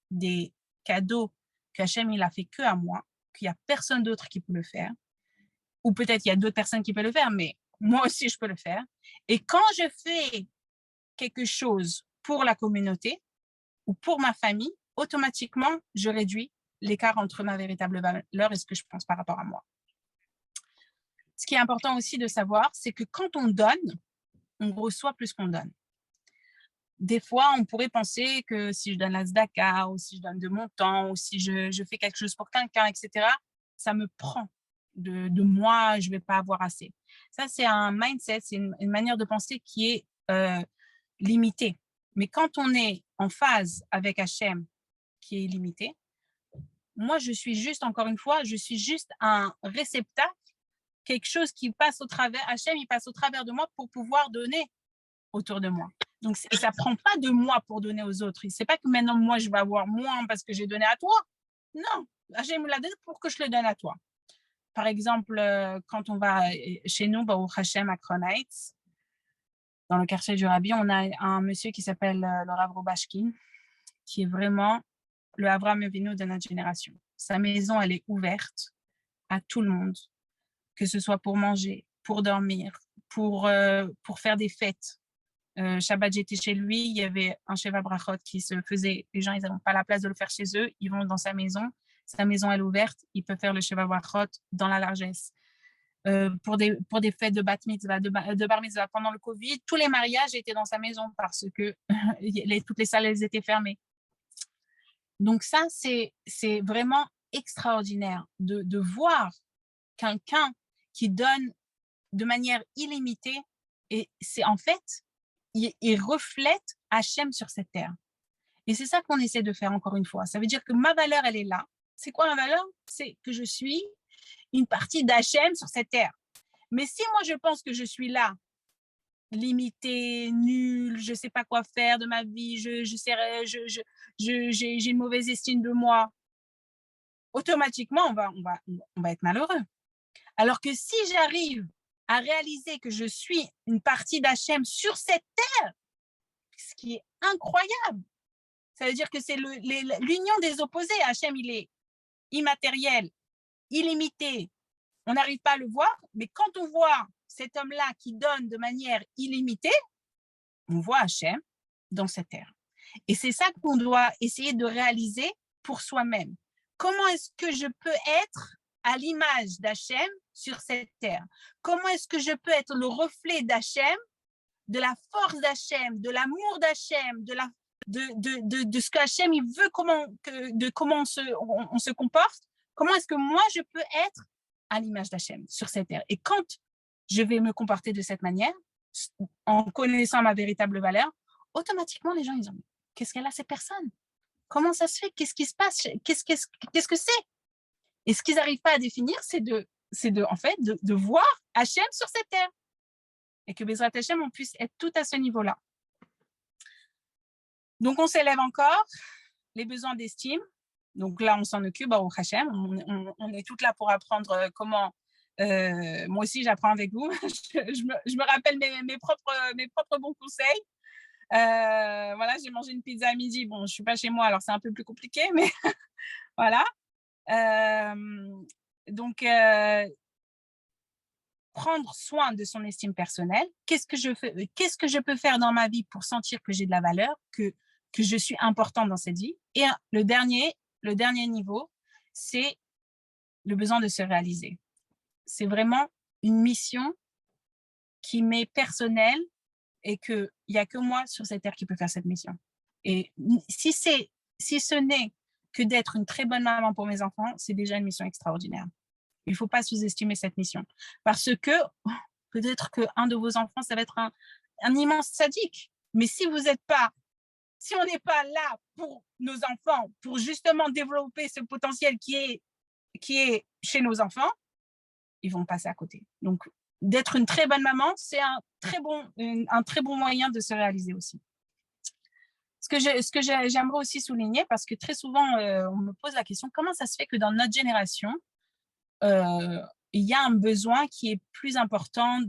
des cadeaux qu'Hachem, il a fait que à moi, qu'il n'y a personne d'autre qui peut le faire. Ou peut-être il y a d'autres personnes qui peuvent le faire, mais moi aussi, je peux le faire. Et quand je fais quelque chose pour la communauté ou pour ma famille, automatiquement, je réduis l'écart entre ma véritable valeur et ce que je pense par rapport à moi. Ce qui est important aussi de savoir, c'est que quand on donne, on reçoit plus qu'on donne. Des fois, on pourrait penser que si je donne la tzedaka ou si je donne de mon temps ou si je fais quelque chose pour quelqu'un, etc., ça me prend de moi, je ne vais pas avoir assez. Ça, c'est un mindset, c'est une manière de penser qui est limitée. Mais quand on est en phase avec Hachem, qui est illimité, moi, je suis juste, encore une fois, je suis juste un réceptacle, quelque chose qui passe au travers, Hachem, il passe au travers de moi pour pouvoir donner autour de moi. Donc, ça ne prend pas de moi pour donner aux autres. C'est pas que maintenant, moi, je vais avoir moins parce que j'ai donné à toi. Non, Hachem me l'a donné pour que je le donne à toi. Par exemple, quand on va chez nous, au Hachem à Crown Heights, dans le quartier du Rabbi, on a un monsieur qui s'appelle le Rav Robashkin, qui est vraiment le Avraham Avinu de notre génération. Sa maison, elle est ouverte à tout le monde, que ce soit pour manger, pour dormir, pour faire des fêtes. Shabbat, j'étais chez lui, il y avait un Sheva Brachot qui se faisait, les gens, ils n'ont pas la place de le faire chez eux, ils vont dans sa maison, elle est ouverte, ils peuvent faire le Sheva Brachot dans la largesse. Pour des fêtes de bat mitzvah, de bar mitzvah pendant le Covid, tous les mariages étaient dans sa maison parce que toutes les salles, elles étaient fermées. Donc ça, c'est vraiment extraordinaire de voir quelqu'un qui donne de manière illimitée. Et c'est en fait, il reflète Hachem sur cette terre. Et c'est ça qu'on essaie de faire encore une fois. Ça veut dire que ma valeur, elle est là. C'est quoi ma valeur? C'est que je suis une partie d'Hachem sur cette terre. Mais si moi, je pense que je suis là, limitée, nulle, je ne sais pas quoi faire de ma vie, j'ai une mauvaise estime de moi, automatiquement, on va être malheureux. Alors que si j'arrive à réaliser que je suis une partie d'Hachem sur cette terre, ce qui est incroyable, ça veut dire que c'est l'union des opposés. Hachem, il est immatériel, illimité. On n'arrive pas à le voir, mais quand on voit cet homme-là qui donne de manière illimitée, on voit Hachem dans cette terre. Et c'est ça qu'on doit essayer de réaliser pour soi-même. Comment est-ce que je peux être à l'image d'Hachem sur cette terre? Comment est-ce que je peux être le reflet d'Hachem, de la force d'Hachem, de l'amour d'Hachem, de ce qu'Hachem il veut, comment on se comporte? Comment est-ce que moi, je peux être à l'image d'Hachem sur cette terre? Et quand je vais me comporter de cette manière, en connaissant ma véritable valeur, automatiquement, les gens, ils ont qu'est-ce qu'elle a, cette personne? Comment ça se fait? Qu'est-ce qui se passe? Qu'est-ce que c'est? Et ce qu'ils n'arrivent pas à définir, c'est en fait, de voir Hachem sur cette terre. Et que Bezrat Hachem, on puisse être tout à ce niveau-là. Donc, on s'élève encore, les besoins d'estime. Donc là, on s'en occupe, au Hachem. On est toutes là pour apprendre comment. Moi aussi, j'apprends avec vous. je me rappelle mes propres bons conseils. Voilà, j'ai mangé une pizza à midi. Bon, je ne suis pas chez moi, alors c'est un peu plus compliqué, mais voilà. Donc, prendre soin de son estime personnelle. Qu'est-ce que je peux faire dans ma vie pour sentir que j'ai de la valeur, que je suis importante dans cette vie? Et le dernier niveau, c'est le besoin de se réaliser. C'est vraiment une mission qui m'est personnelle et qu'il n'y a que moi sur cette terre qui peut faire cette mission. Et si ce n'est que d'être une très bonne maman pour mes enfants, c'est déjà une mission extraordinaire. Il ne faut pas sous-estimer cette mission. Parce que peut-être qu'un de vos enfants, ça va être un immense sadique. Mais si on n'est pas là pour nos enfants, pour justement développer ce potentiel qui est chez nos enfants, ils vont passer à côté. Donc, d'être une très bonne maman, c'est un très bon moyen de se réaliser aussi. Ce que j'aimerais aussi souligner, parce que très souvent, on me pose la question, comment ça se fait que dans notre génération, il y a un besoin qui est plus important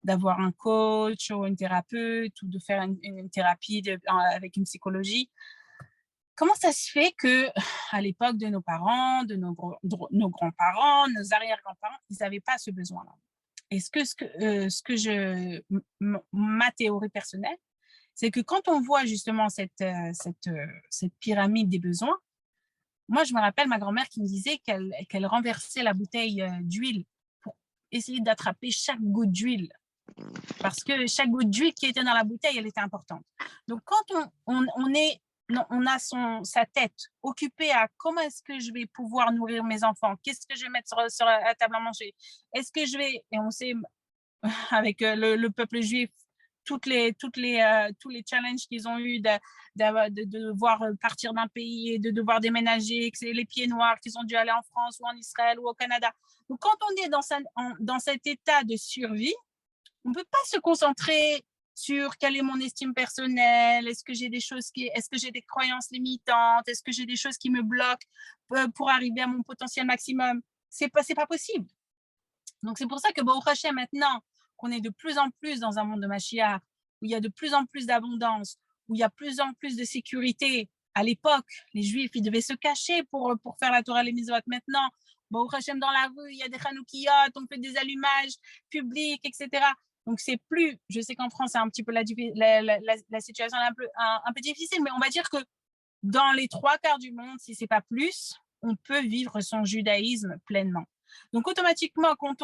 d'avoir un coach ou une thérapeute ou de faire une thérapie avec une psychologie. Comment ça se fait qu'à l'époque de nos parents, de nos grands-parents, nos arrière-grands-parents, ils n'avaient pas ce besoin-là? Ma théorie personnelle, c'est que quand on voit justement cette pyramide des besoins, moi, je me rappelle ma grand-mère qui me disait qu'elle renversait la bouteille d'huile pour essayer d'attraper chaque goutte d'huile. Parce que chaque goutte d'huile qui était dans la bouteille, elle était importante. Donc, quand on a sa tête occupée à comment est-ce que je vais pouvoir nourrir mes enfants, qu'est-ce que je vais mettre sur la table à manger, est-ce que je vais, et on sait avec le peuple juif, tous les challenges qu'ils ont eu de devoir partir d'un pays et de devoir déménager, que c'est les pieds noirs qu'ils ont dû aller en France ou en Israël ou au Canada. Donc, quand on est dans cet état de survie, on ne peut pas se concentrer sur quelle est mon estime personnelle, est-ce que j'ai des croyances limitantes, est-ce que j'ai des choses qui me bloquent pour arriver à mon potentiel maximum. C'est pas possible. Donc, c'est pour ça que Baruch Hashem, maintenant qu'on est de plus en plus dans un monde de Mashiach, où il y a de plus en plus d'abondance, où il y a de plus en plus de sécurité. À l'époque, les Juifs, ils devaient se cacher pour faire la Torah, les Mitzvot. Maintenant, Baruch Hashem, dans la rue, il y a des Chanoukiyot, on fait des allumages publics, etc. Donc, c'est plus, je sais qu'en France, c'est un petit peu la situation est un peu difficile, mais on va dire que dans les 3/4 du monde, si ce n'est pas plus, on peut vivre son judaïsme pleinement. Donc, automatiquement, quand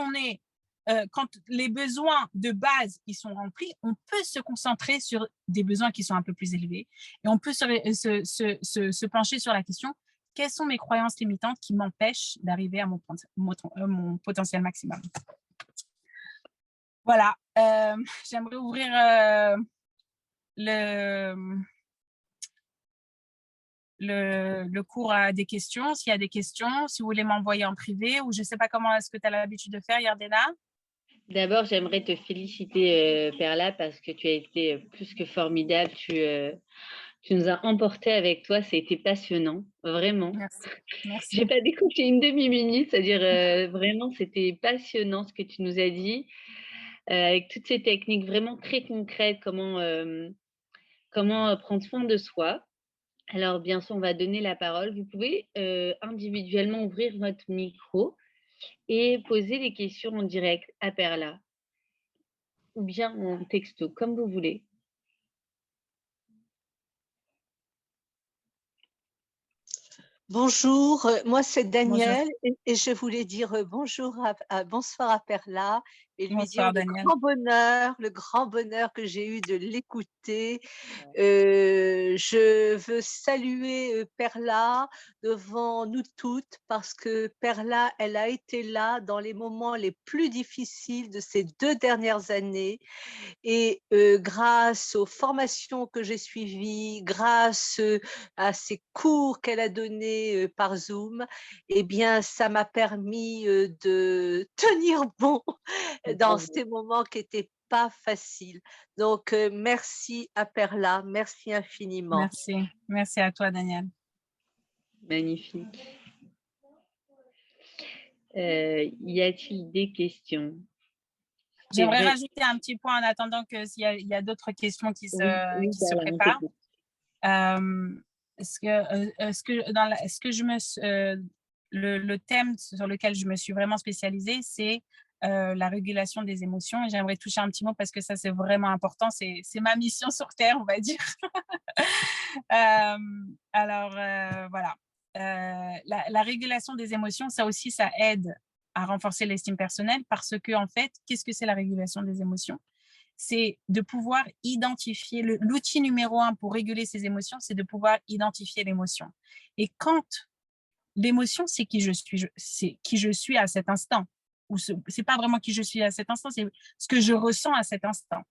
les besoins de base ils sont remplis, on peut se concentrer sur des besoins qui sont un peu plus élevés et on peut se pencher sur la question, quelles sont mes croyances limitantes qui m'empêchent d'arriver à mon potentiel maximum. Voilà, j'aimerais ouvrir le cours a des questions. S'il y a des questions, si vous voulez m'envoyer en privé, ou je ne sais pas comment est-ce que tu as l'habitude de faire, Yardena. D'abord, j'aimerais te féliciter, Perla, parce que tu as été plus que formidable. Tu nous as emportés avec toi. C'était passionnant, vraiment. Merci. Merci. J'ai pas décroché une demi-minute, c'est-à-dire vraiment, c'était passionnant ce que tu nous as dit, avec toutes ces techniques vraiment très concrètes, comment prendre soin de soi. Alors, bien sûr, on va donner la parole. Vous pouvez individuellement ouvrir votre micro et poser des questions en direct à Perla, ou bien en texto, comme vous voulez. Bonjour, moi c'est Bonjour. Daniel et je voulais dire bonsoir à Perla et lui Bonsoir, dire Daniel. le grand bonheur que j'ai eu de l'écouter. Je veux saluer Perla devant nous toutes parce que Perla, elle a été là dans les moments les plus difficiles de ces 2 dernières années et grâce aux formations que j'ai suivies, grâce, à ces cours qu'elle a donnés, par Zoom, eh bien, ça m'a permis, de tenir bon dans Bravo. ces moments qui étaient pas faciles. Donc, merci à Perla, merci infiniment. Merci. Merci à toi, Daniel. Magnifique. Y a-t-il des questions? J'aimerais rajouter un petit point en attendant que s'il y a d'autres questions qui se préparent. Le thème sur lequel je me suis vraiment spécialisée, c'est la régulation des émotions. Et j'aimerais toucher un petit mot parce que ça, c'est vraiment important. C'est ma mission sur Terre, on va dire. Voilà. La régulation des émotions, ça aussi, ça aide à renforcer l'estime personnelle parce que, en fait, qu'est-ce que c'est la régulation des émotions? C'est de pouvoir identifier, l'outil numéro 1 pour réguler ses émotions, c'est de pouvoir identifier l'émotion. Et quand l'émotion, c'est qui je suis à cet instant, ou c'est pas vraiment qui je suis à cet instant, c'est ce que je ressens à cet instant.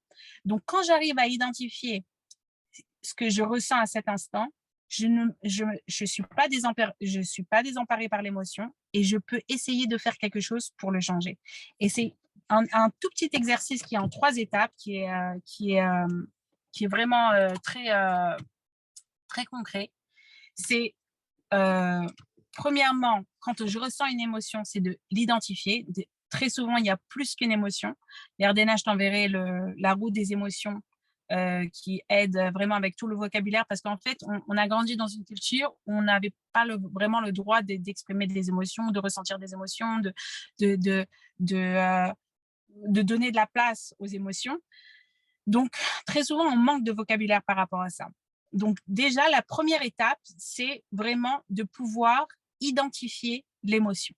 Donc, quand j'arrive à identifier ce que je ressens à cet instant, je suis pas désemparée par l'émotion et je peux essayer de faire quelque chose pour le changer. Et c'est un tout petit exercice qui est en 3 étapes, qui est vraiment très concret. C'est premièrement, quand je ressens une émotion, c'est de l'identifier. Très souvent, il y a plus qu'une émotion. Yardena, je t'enverrai la roue des émotions qui aide vraiment avec tout le vocabulaire parce qu'en fait, on a grandi dans une culture où on n'avait pas vraiment le droit d'exprimer des émotions, de ressentir des émotions, de donner de la place aux émotions. Donc, très souvent, on manque de vocabulaire par rapport à ça. Donc, déjà, la première étape, c'est vraiment de pouvoir identifier l'émotion.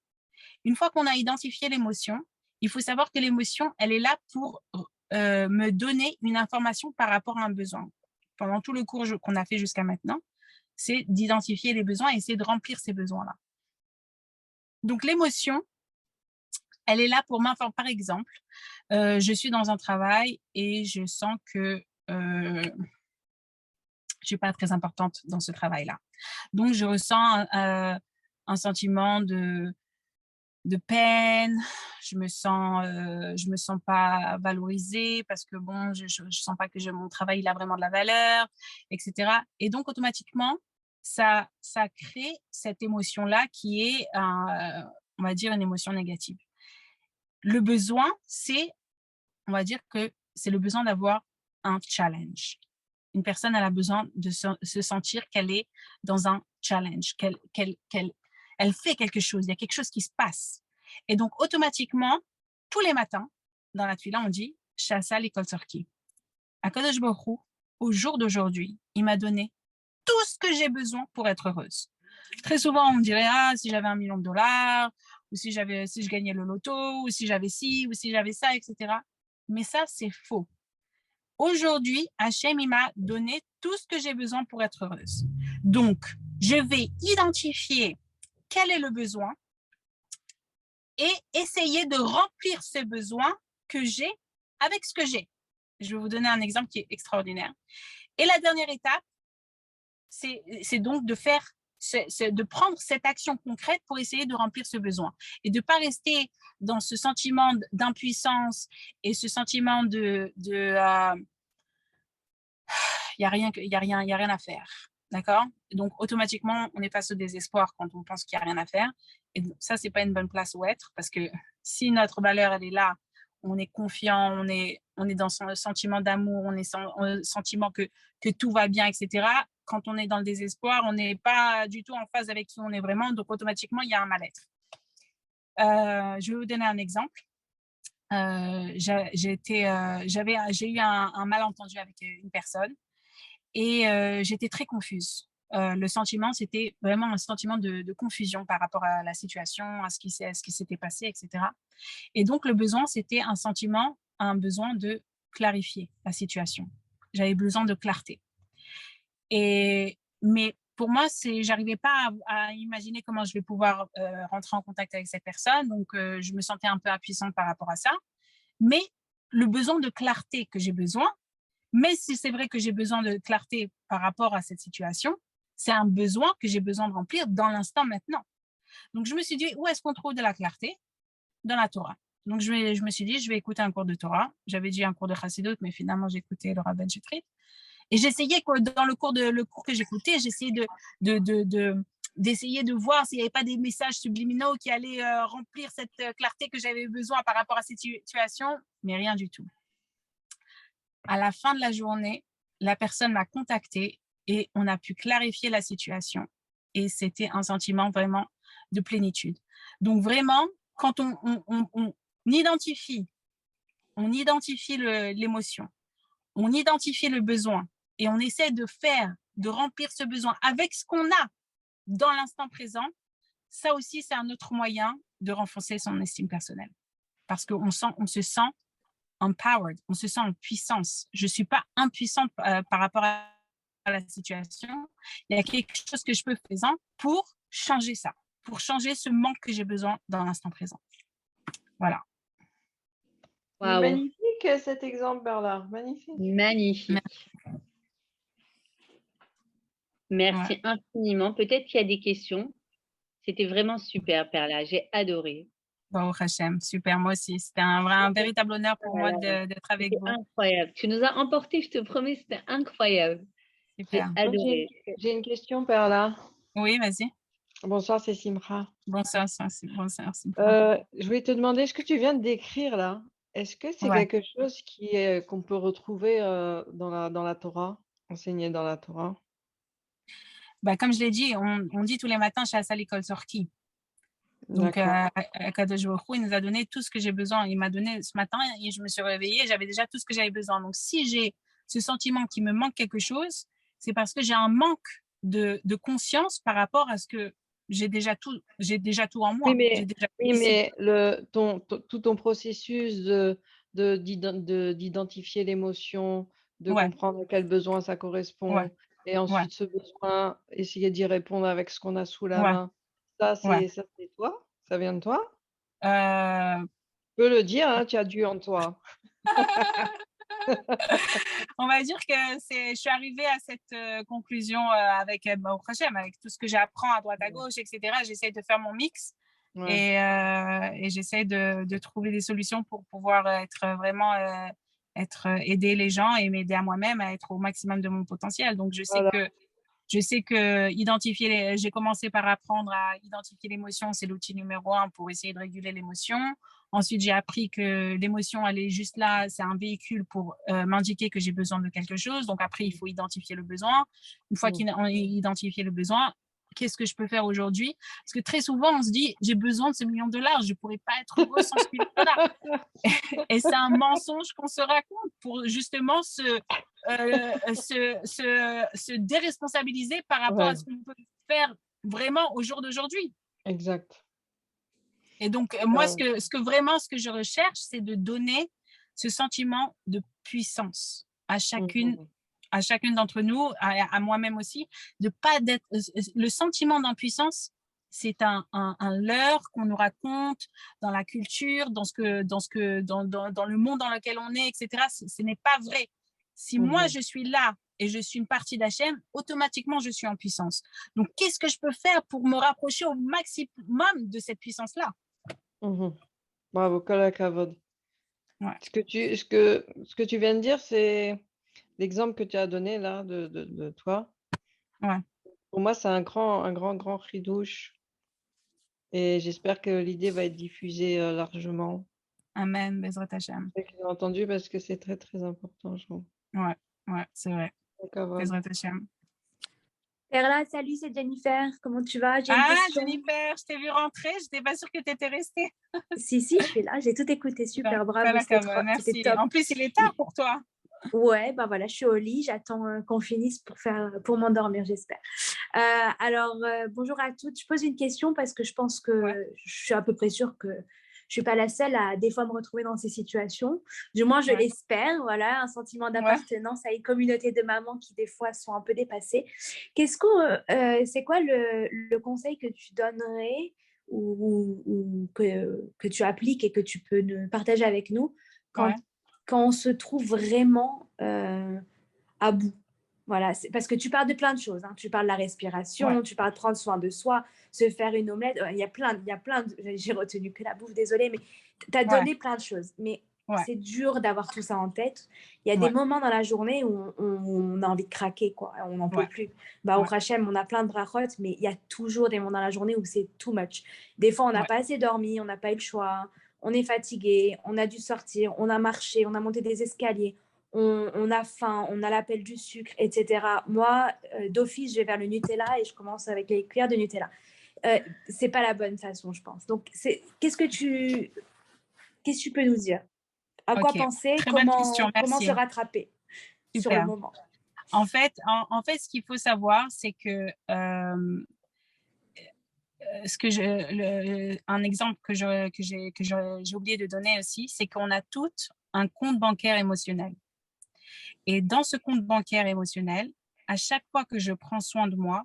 Une fois qu'on a identifié l'émotion, il faut savoir que l'émotion, elle est là pour me donner une information par rapport à un besoin. Pendant tout le cours qu'on a fait jusqu'à maintenant, c'est d'identifier les besoins et essayer de remplir ces besoins-là. Donc, l'émotion, elle est là pour m'informer. Par exemple, je suis dans un travail et je sens que je ne suis pas très importante dans ce travail-là. Donc, je ressens un sentiment de peine, je me sens pas valorisée parce que bon, je sens pas que mon travail il a vraiment de la valeur, etc. Et donc automatiquement, ça crée cette émotion-là qui est, on va dire, une émotion négative. Le besoin, on va dire que c'est le besoin d'avoir un challenge. Une personne, elle a besoin de se sentir qu'elle est dans un challenge, qu'elle fait quelque chose, il y a quelque chose qui se passe. Et donc, automatiquement, tous les matins, dans la tuila, on dit « Shasa l'école sorki ». Akadosh Baruch Hu, au jour d'aujourd'hui, il m'a donné tout ce que j'ai besoin pour être heureuse. Très souvent, on me dirait « Ah, si j'avais $1 million, ou si je gagnais le loto, ou si j'avais ci, ou si j'avais ça, etc. » Mais ça, c'est faux. Aujourd'hui, Hachem, il m'a donné tout ce que j'ai besoin pour être heureuse. Donc, je vais identifier quel est le besoin et essayer de remplir ce besoin que j'ai avec ce que j'ai. Je vais vous donner un exemple qui est extraordinaire. Et la dernière étape, c'est donc de prendre cette action concrète pour essayer de remplir ce besoin et de ne pas rester dans ce sentiment d'impuissance et ce sentiment il n'y a rien à faire. D'accord? Donc, automatiquement, on est face au désespoir quand on pense qu'il n'y a rien à faire. Et ça, ce n'est pas une bonne place où être parce que si notre valeur, elle est là, on est confiant, on est dans son sentiment d'amour, on est dans le sentiment que tout va bien, etc. Quand on est dans le désespoir, on n'est pas du tout en phase avec qui on est vraiment. Donc, automatiquement, il y a un mal-être. Je vais vous donner un exemple. J'ai eu un malentendu avec une personne et j'étais très confuse. Le sentiment, c'était vraiment un sentiment de confusion par rapport à la situation, à ce qui s'était passé, etc. Et donc, le besoin, c'était un besoin de clarifier la situation. J'avais besoin de clarté. Mais pour moi, j'arrivais pas à imaginer comment je vais pouvoir rentrer en contact avec cette personne. Donc, je me sentais un peu impuissante par rapport à ça. Mais le besoin de clarté que j'ai besoin, mais si c'est vrai que j'ai besoin de clarté par rapport à cette situation, c'est un besoin que j'ai besoin de remplir dans l'instant maintenant. Donc, je me suis dit, où est-ce qu'on trouve de la clarté? Dans la Torah. Donc, je me suis dit, je vais écouter un cours de Torah. J'avais dit un cours de Chassidut, mais finalement, j'ai écouté le Rabban Shetrit. Et j'essayais, dans le cours que j'écoutais, j'essayais d'essayer de voir s'il n'y avait pas des messages subliminaux qui allaient remplir cette clarté que j'avais besoin par rapport à cette situation, mais rien du tout. À la fin de la journée, la personne m'a contactée et on a pu clarifier la situation. Et c'était un sentiment vraiment de plénitude. Donc vraiment, quand on identifie l'émotion, on identifie le besoin et on essaie de remplir ce besoin avec ce qu'on a dans l'instant présent, ça aussi, c'est un autre moyen de renforcer son estime personnelle. Parce qu'on se sent empowered, on se sent en puissance. Je ne suis pas impuissante par rapport à la situation. Il y a quelque chose que je peux faire pour changer ça, pour changer ce manque que j'ai besoin dans l'instant présent. Voilà. Wow. Magnifique cet exemple, Bernard. Magnifique. Magnifique. Merci infiniment. Peut-être qu'il y a des questions. C'était vraiment super, Perla. J'ai adoré. Bon, Hachem, super, moi aussi. C'était un véritable honneur pour moi d'être avec vous. Incroyable. Tu nous as emportés, je te promets, c'était incroyable. J'ai adoré. J'ai une question, Perla. Oui, vas-y. Bonsoir, c'est Simra. Bonsoir, Simra. Je voulais te demander, ce que tu viens de décrire là, est-ce que c'est quelque chose qu'on peut retrouver dans la Torah, enseigné dans la Torah? Bah, comme je l'ai dit, on dit tous les matins chez Asa l'école sortie. Donc, Akadosh Baruch Hu, il nous a donné tout ce que j'ai besoin. Il m'a donné ce matin et je me suis réveillée, j'avais déjà tout ce que j'avais besoin. Donc, si j'ai ce sentiment qu'il me manque quelque chose, c'est parce que j'ai un manque de conscience par rapport à ce que j'ai déjà tout en moi. Oui, mais tout ton processus d'identifier l'émotion, de comprendre à quel besoin ça correspond, et ensuite ce besoin, essayer d'y répondre avec ce qu'on a sous la main. Ça, c'est toi? Ça vient de toi? Tu peux le dire, hein, tu as Dieu en toi. On va dire que je suis arrivée à cette conclusion avec tout ce que j'apprends à droite à gauche, etc. J'essaie de faire mon mix et j'essaie de trouver des solutions pour pouvoir aider les gens et m'aider à moi-même à être au maximum de mon potentiel. Donc, je sais que j'ai commencé par apprendre à identifier l'émotion, c'est l'outil numéro 1 pour essayer de réguler l'émotion. Ensuite, j'ai appris que l'émotion, elle est juste là, c'est un véhicule pour m'indiquer que j'ai besoin de quelque chose. Donc après, il faut identifier le besoin. Une fois qu'on a identifié le besoin, qu'est-ce que je peux faire aujourd'hui? Parce que très souvent, on se dit, j'ai besoin de ce million de dollars, je ne pourrais pas être heureux sans ce million de dollars. Et c'est un mensonge qu'on se raconte pour justement se déresponsabiliser par rapport à ce qu'on peut faire vraiment au jour d'aujourd'hui. Exact. Et donc, moi, ce que je recherche, c'est de donner ce sentiment de puissance à chacune d'entre nous, à moi-même aussi, de pas d'être le sentiment d'impuissance, c'est un leurre qu'on nous raconte dans la culture, dans le monde dans lequel on est, etc. Ce n'est pas vrai. Si moi, je suis là et je suis une partie d'Hachem, automatiquement, je suis en puissance. Donc, qu'est-ce que je peux faire pour me rapprocher au maximum de cette puissance-là? Bravo, Kol HaKavod. Ouais. Ce que tu viens de dire, c'est l'exemple que tu as donné là de toi. Ouais. Pour moi, c'est un grand chidouche. Et j'espère que l'idée va être diffusée largement. Amen, Bezrat Hashem. J'ai entendu parce que c'est très, très important, je trouve. Ouais, c'est vrai. Bezrat Hashem. Perla, salut, c'est Jennifer. Comment tu vas? J'ai une question. Jennifer, je t'ai vu rentrer. Je n'étais pas sûre que tu étais restée. Si, je suis là. J'ai tout écouté. Super, bravo. Merci. Top. En plus, il est tard pour toi. Ouais, ben voilà, je suis au lit. J'attends qu'on finisse pour m'endormir, j'espère. Bonjour à toutes. Je pose une question parce que je pense que je suis à peu près sûre que je ne suis pas la seule à des fois me retrouver dans ces situations. Du moins, je l'espère. Voilà, un sentiment d'appartenance à une communauté de mamans qui, des fois, sont un peu dépassées. C'est quoi le conseil que tu donnerais ou que tu appliques et que tu peux nous partager avec nous quand on se trouve vraiment à bout? Voilà, parce que tu parles de plein de choses. Hein. Tu parles de la respiration, tu parles de prendre soin de soi, se faire une omelette. Il y a plein de... J'ai retenu que la bouffe, désolée, mais tu as donné plein de choses. Mais c'est dur d'avoir tout ça en tête. Il y a des moments dans la journée où on a envie de craquer, quoi. On n'en peut plus. Au Hachem, on a plein de brachot, mais il y a toujours des moments dans la journée où c'est too much. Des fois, on n'a pas assez dormi, on n'a pas eu le choix, on est fatigué, on a dû sortir, on a marché, on a monté des escaliers. On a faim, on a l'appel du sucre, etc. Moi, d'office, je vais vers le Nutella et je commence avec les cuillères de Nutella. C'est pas la bonne façon, je pense. Donc, qu'est-ce que tu peux nous dire? À quoi penser? Comment se rattraper sur le moment? En fait, ce qu'il faut savoir, c'est que un exemple que j'ai oublié de donner aussi, c'est qu'on a toutes un compte bancaire émotionnel. Et dans ce compte bancaire émotionnel, à chaque fois que je prends soin de moi,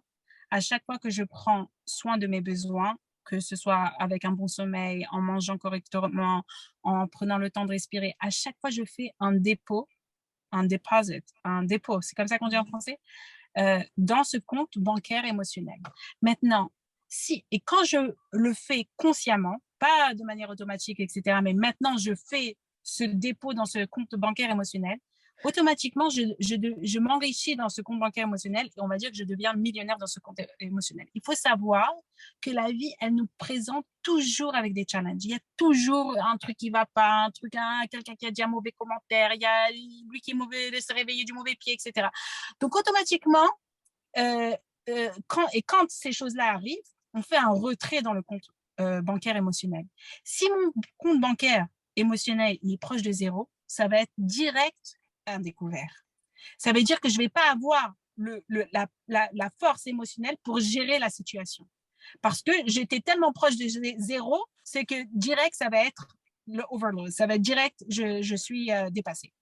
à chaque fois que je prends soin de mes besoins, que ce soit avec un bon sommeil, en mangeant correctement, en prenant le temps de respirer, à chaque fois, je fais un dépôt, c'est comme ça qu'on dit en français, dans ce compte bancaire émotionnel. Maintenant, et quand je le fais consciemment, pas de manière automatique, etc., mais maintenant, je fais ce dépôt dans ce compte bancaire émotionnel, automatiquement, je m'enrichis dans ce compte bancaire émotionnel et on va dire que je deviens millionnaire dans ce compte émotionnel. Il faut savoir que la vie, elle nous présente toujours avec des challenges. Il y a toujours un truc qui ne va pas, quelqu'un qui a dit un mauvais commentaire, il y a lui qui est mauvais, de se réveiller du mauvais pied, etc. Donc, automatiquement, quand ces choses-là arrivent, on fait un retrait dans le compte bancaire émotionnel. Si mon compte bancaire émotionnel est proche de 0, ça va être direct un découvert. Ça veut dire que je ne vais pas avoir la force émotionnelle pour gérer la situation. Parce que j'étais tellement proche de 0, c'est que direct, ça va être le overload. Ça va être direct, je suis dépassée.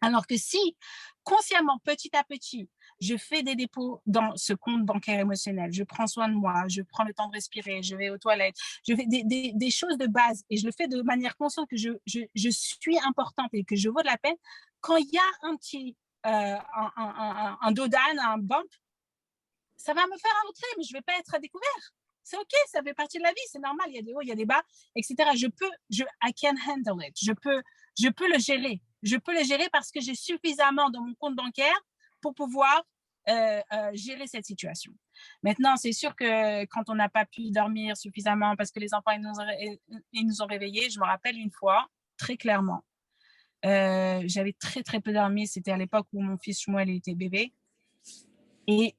Alors que si, consciemment, petit à petit, je fais des dépôts dans ce compte bancaire émotionnel, je prends soin de moi, je prends le temps de respirer, je vais aux toilettes, je fais des choses de base et je le fais de manière consciente que je suis importante et que je vaux de la peine. Quand il y a un petit un dos d'âne, un bump, ça va me faire un retrait, mais je ne vais pas être à découvert. C'est OK, ça fait partie de la vie, c'est normal, il y a des hauts, il y a des bas, etc. I can handle it. Je peux le gérer. Je peux le gérer parce que j'ai suffisamment dans mon compte bancaire pour pouvoir gérer cette situation. Maintenant, c'est sûr que quand on n'a pas pu dormir suffisamment parce que les enfants ils nous ont réveillés, je me rappelle une fois, très clairement, j'avais très, très peu dormi. C'était à l'époque où mon fils Shmuel était bébé. Et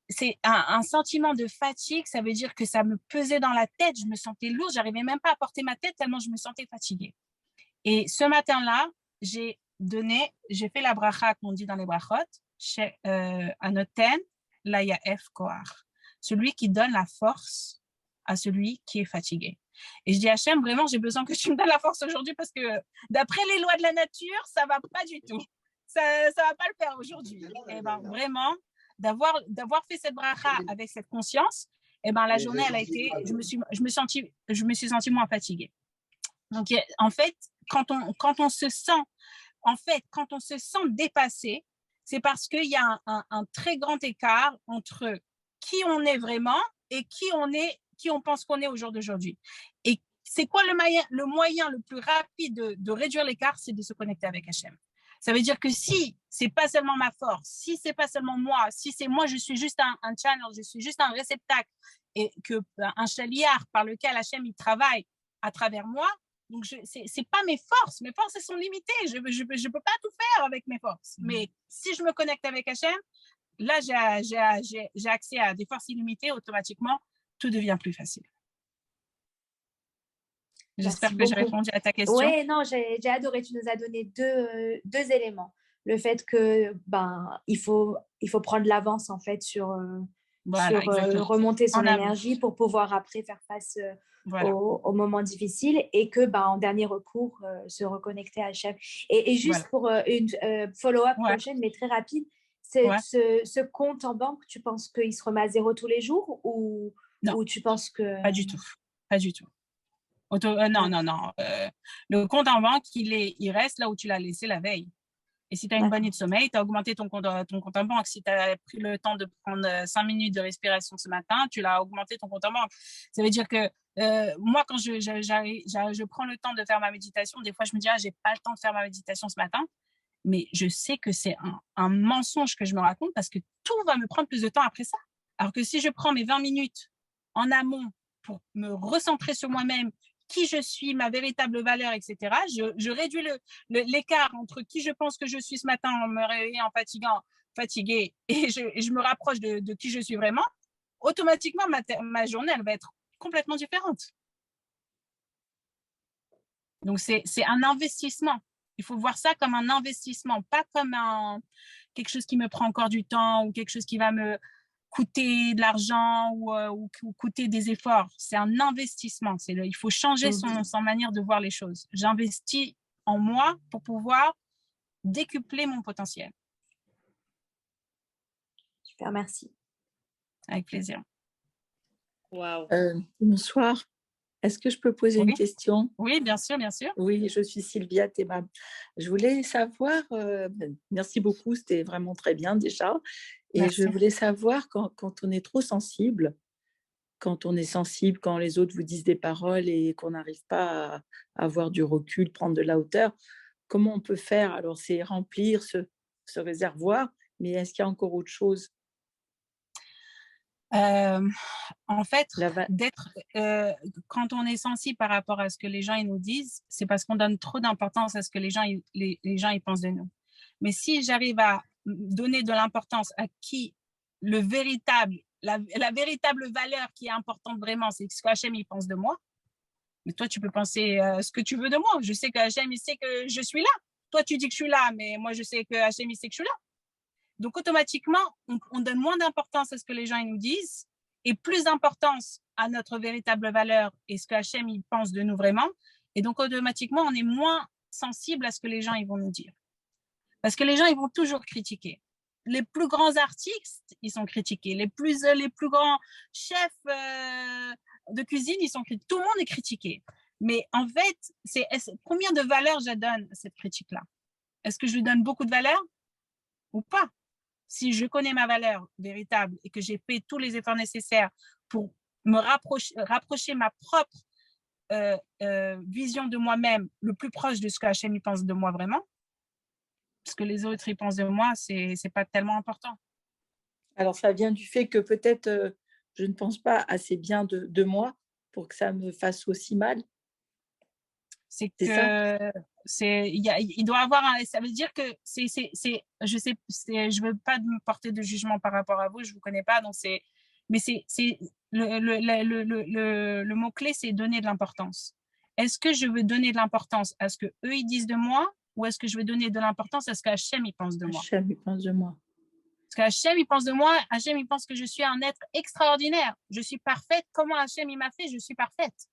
c'est un sentiment de fatigue, ça veut dire que ça me pesait dans la tête, je me sentais lourde, j'arrivais même pas à porter ma tête tellement je me sentais fatiguée. Et ce matin-là, j'ai fait la bracha qu'on dit dans les brachot, Anoten Layaef Kohar, celui qui donne la force à celui qui est fatigué. Et je dis Hachem, vraiment, j'ai besoin que tu me donnes la force aujourd'hui parce que d'après les lois de la nature, ça va pas du tout. Ça va pas le faire aujourd'hui. Et ben vraiment, d'avoir fait cette bracha avec cette conscience eh ben, la journée, elle a été, je me suis sentie moins fatiguée. Donc, en fait, quand on se sent dépassé, c'est parce qu'il y a un très grand écart entre qui on est vraiment et qui on pense qu'on est au jour d'aujourd'hui. Et c'est quoi le moyen le plus rapide de réduire l'écart? C'est de se connecter avec Hachem. Ça veut dire que si c'est pas seulement ma force, si c'est pas seulement moi, si c'est moi, je suis juste un channel, je suis juste un réceptacle et un chaliard par lequel Hachem il travaille à travers moi. Donc, c'est pas mes forces. Mes forces, elles sont limitées. Je peux pas tout faire avec mes forces. Mais si je me connecte avec Hachem, là, j'ai accès à des forces illimitées. Automatiquement, tout devient plus facile. J'espère que j'ai répondu à ta question. Oui, non, j'ai adoré. Tu nous as donné deux éléments. Le fait que il faut prendre l'avance en fait sur remonter son énergie pour pouvoir après faire face aux moments difficiles et que en dernier recours se reconnecter à Hachem. Et juste pour une follow-up prochaine, mais très rapide, ce compte en banque, tu penses qu'il se remet à zéro tous les jours ou tu penses que... Pas du tout. Pas du tout. Non. Le compte en banque, il reste là où tu l'as laissé la veille. Et si tu as une bonne nuit de sommeil, tu as augmenté ton compte en banque. Si tu as pris le temps de prendre 5 minutes de respiration ce matin, tu l'as augmenté ton compte en banque. Ça veut dire que moi, quand je prends le temps de faire ma méditation, des fois, je me dis, j'ai pas le temps de faire ma méditation ce matin. Mais je sais que c'est un mensonge que je me raconte parce que tout va me prendre plus de temps après ça. Alors que si je prends mes 20 minutes en amont pour me recentrer sur moi-même, qui je suis, ma véritable valeur, etc., je réduis l'écart entre qui je pense que je suis ce matin en me réveillant fatiguée et je me rapproche de qui je suis vraiment, automatiquement, ma journée, elle va être complètement différente. Donc, c'est un investissement. Il faut voir ça comme un investissement, pas comme quelque chose qui me prend encore du temps ou quelque chose qui va me coûter de l'argent ou coûter des efforts. C'est un investissement. Il faut changer son manière de voir les choses. J'investis en moi pour pouvoir décupler mon potentiel. Super, merci. Avec plaisir. Wow. Bonsoir. Est-ce que je peux poser une question? Oui, bien sûr, bien sûr. Oui, je suis Sylvia Théma. Je voulais savoir, merci beaucoup, c'était vraiment très bien déjà. Et merci. Je voulais savoir quand on est trop sensible, quand les autres vous disent des paroles et qu'on n'arrive pas à avoir du recul, prendre de la hauteur, comment on peut faire? Alors, c'est remplir ce réservoir, mais est-ce qu'il y a encore autre chose? En fait, quand on est sensible par rapport à ce que les gens ils nous disent, c'est parce qu'on donne trop d'importance à ce que les gens ils pensent de nous. Mais si j'arrive à donner de l'importance à qui la véritable valeur qui est importante vraiment, c'est ce que Hachem il pense de moi. Mais toi, tu peux penser ce que tu veux de moi. Je sais que Hachem il sait que je suis là. Toi, tu dis que je suis là, mais moi, je sais que Hachem il sait que je suis là. Donc, automatiquement, on donne moins d'importance à ce que les gens ils nous disent et plus d'importance à notre véritable valeur et ce que Hachem il pense de nous vraiment. Et donc, automatiquement, on est moins sensible à ce que les gens ils vont nous dire. Parce que les gens, ils vont toujours critiquer. Les plus grands artistes, ils sont critiqués. Les plus grands chefs de cuisine, ils sont critiqués. Tout le monde est critiqué. Mais en fait, combien de valeur je donne à cette critique-là? Est-ce que je lui donne beaucoup de valeur ou pas? Si je connais ma valeur véritable et que j'ai fait tous les efforts nécessaires pour me rapprocher ma propre vision de moi-même le plus proche de ce que Hachem pense de moi vraiment, ce que les autres ils pensent de moi, c'est pas tellement important. Alors, ça vient du fait que peut-être je ne pense pas assez bien de moi pour que ça me fasse aussi mal. C'est que il doit avoir ça veut dire que je veux pas me porter de jugement par rapport à vous, je vous connais pas, donc mais le mot clé, c'est donner de l'importance. Est-ce que je veux donner de l'importance à ce que eux ils disent de moi ou est-ce que je veux donner de l'importance à ce qu'Hachem il pense de moi? Hachem il pense de moi. Parce qu'Hachem il pense de moi, Hachem il pense que je suis un être extraordinaire, je suis parfaite. Comment Hachem il m'a fait? Je suis parfaite.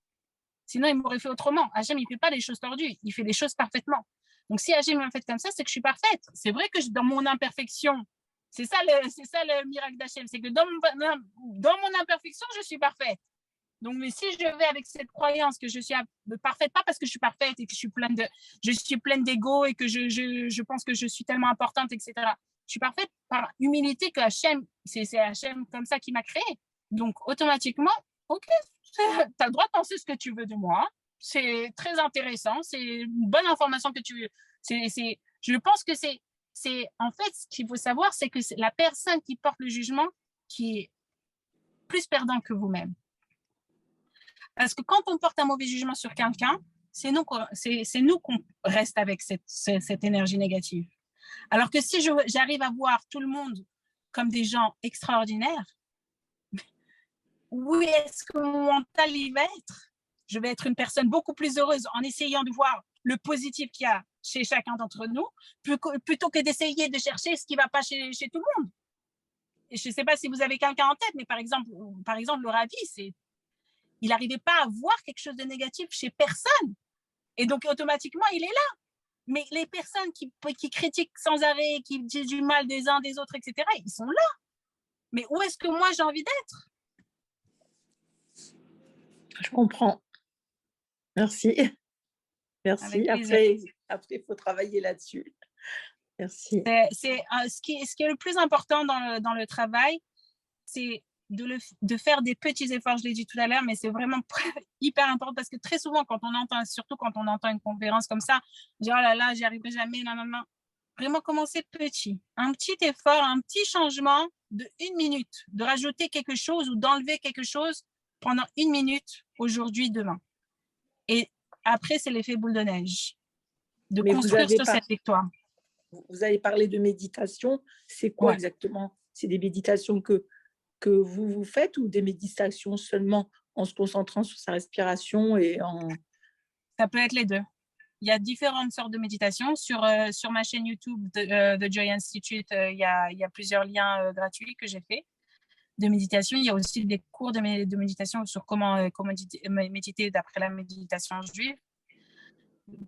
Sinon, il m'aurait fait autrement. Hachem, il ne fait pas des choses tordues, il fait des choses parfaitement. Donc, si Hachem m'a fait comme ça, c'est que je suis parfaite. C'est vrai que dans mon imperfection, C'est ça le miracle d'Hachem, c'est que dans mon imperfection, je suis parfaite. Donc, mais si je vais avec cette croyance que je suis parfaite, pas parce que je suis parfaite et que je suis pleine d'ego et que je pense que je suis tellement importante, etc. Je suis parfaite par humilité que Hachem, c'est Hachem comme ça qui m'a créée. Donc, automatiquement, ok, tu as le droit de penser ce que tu veux de moi. C'est très intéressant. C'est une bonne information que tu veux. Je pense que c'est en fait, ce qu'il faut savoir, c'est que c'est la personne qui porte le jugement qui est plus perdant que vous-même. Parce que quand on porte un mauvais jugement sur quelqu'un, c'est nous qu'on reste avec cette énergie négative. Alors que si j'arrive à voir tout le monde comme des gens extraordinaires, où est-ce que mon mental il va être? Je vais être une personne beaucoup plus heureuse en essayant de voir le positif qu'il y a chez chacun d'entre nous, plutôt que d'essayer de chercher ce qui ne va pas chez tout le monde. Et je ne sais pas si vous avez quelqu'un en tête, mais par exemple le Ravi, il n'arrivait pas à voir quelque chose de négatif chez personne. Et donc, automatiquement, il est là. Mais les personnes qui critiquent sans arrêt, qui disent du mal des uns des autres, etc., ils sont là. Mais où est-ce que moi, j'ai envie d'être? Je comprends. Merci. Merci. Après, il faut travailler là-dessus. Merci. Ce qui est le plus important dans le travail, c'est de faire des petits efforts. Je l'ai dit tout à l'heure, mais c'est vraiment hyper important parce que très souvent, surtout quand on entend une conférence comme ça, on dit oh là là, j'y arriverai jamais, non. Vraiment commencer petit. Un petit effort, un petit changement de 1 minute, de rajouter quelque chose ou d'enlever quelque chose pendant 1 minute, aujourd'hui, demain. Et après, c'est l'effet boule de neige. De construire sur cette victoire. Vous avez parlé de méditation. C'est quoi exactement? C'est des méditations que vous faites ou des méditations seulement en se concentrant sur sa respiration Ça peut être les deux. Il y a différentes sortes de méditations. Sur ma chaîne YouTube The Joy Institute, il y a plusieurs liens gratuits que j'ai faits de méditation. Il y a aussi des cours de méditation sur comment méditer d'après la méditation juive.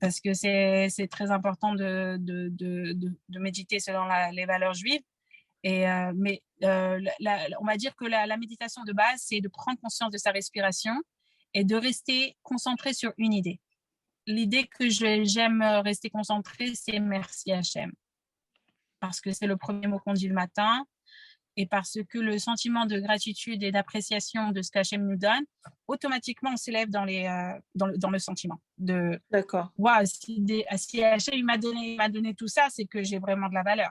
Parce que c'est très important de méditer selon les valeurs juives. Mais on va dire que la méditation de base, c'est de prendre conscience de sa respiration et de rester concentré sur une idée. L'idée que j'aime rester concentrée, c'est merci Hachem. Parce que c'est le premier mot qu'on dit le matin et parce que le sentiment de gratitude et d'appréciation de ce qu'Hachem nous donne, automatiquement, on s'élève dans le sentiment de « D'accord. Wow, si Hachem m'a donné tout ça, c'est que j'ai vraiment de la valeur. »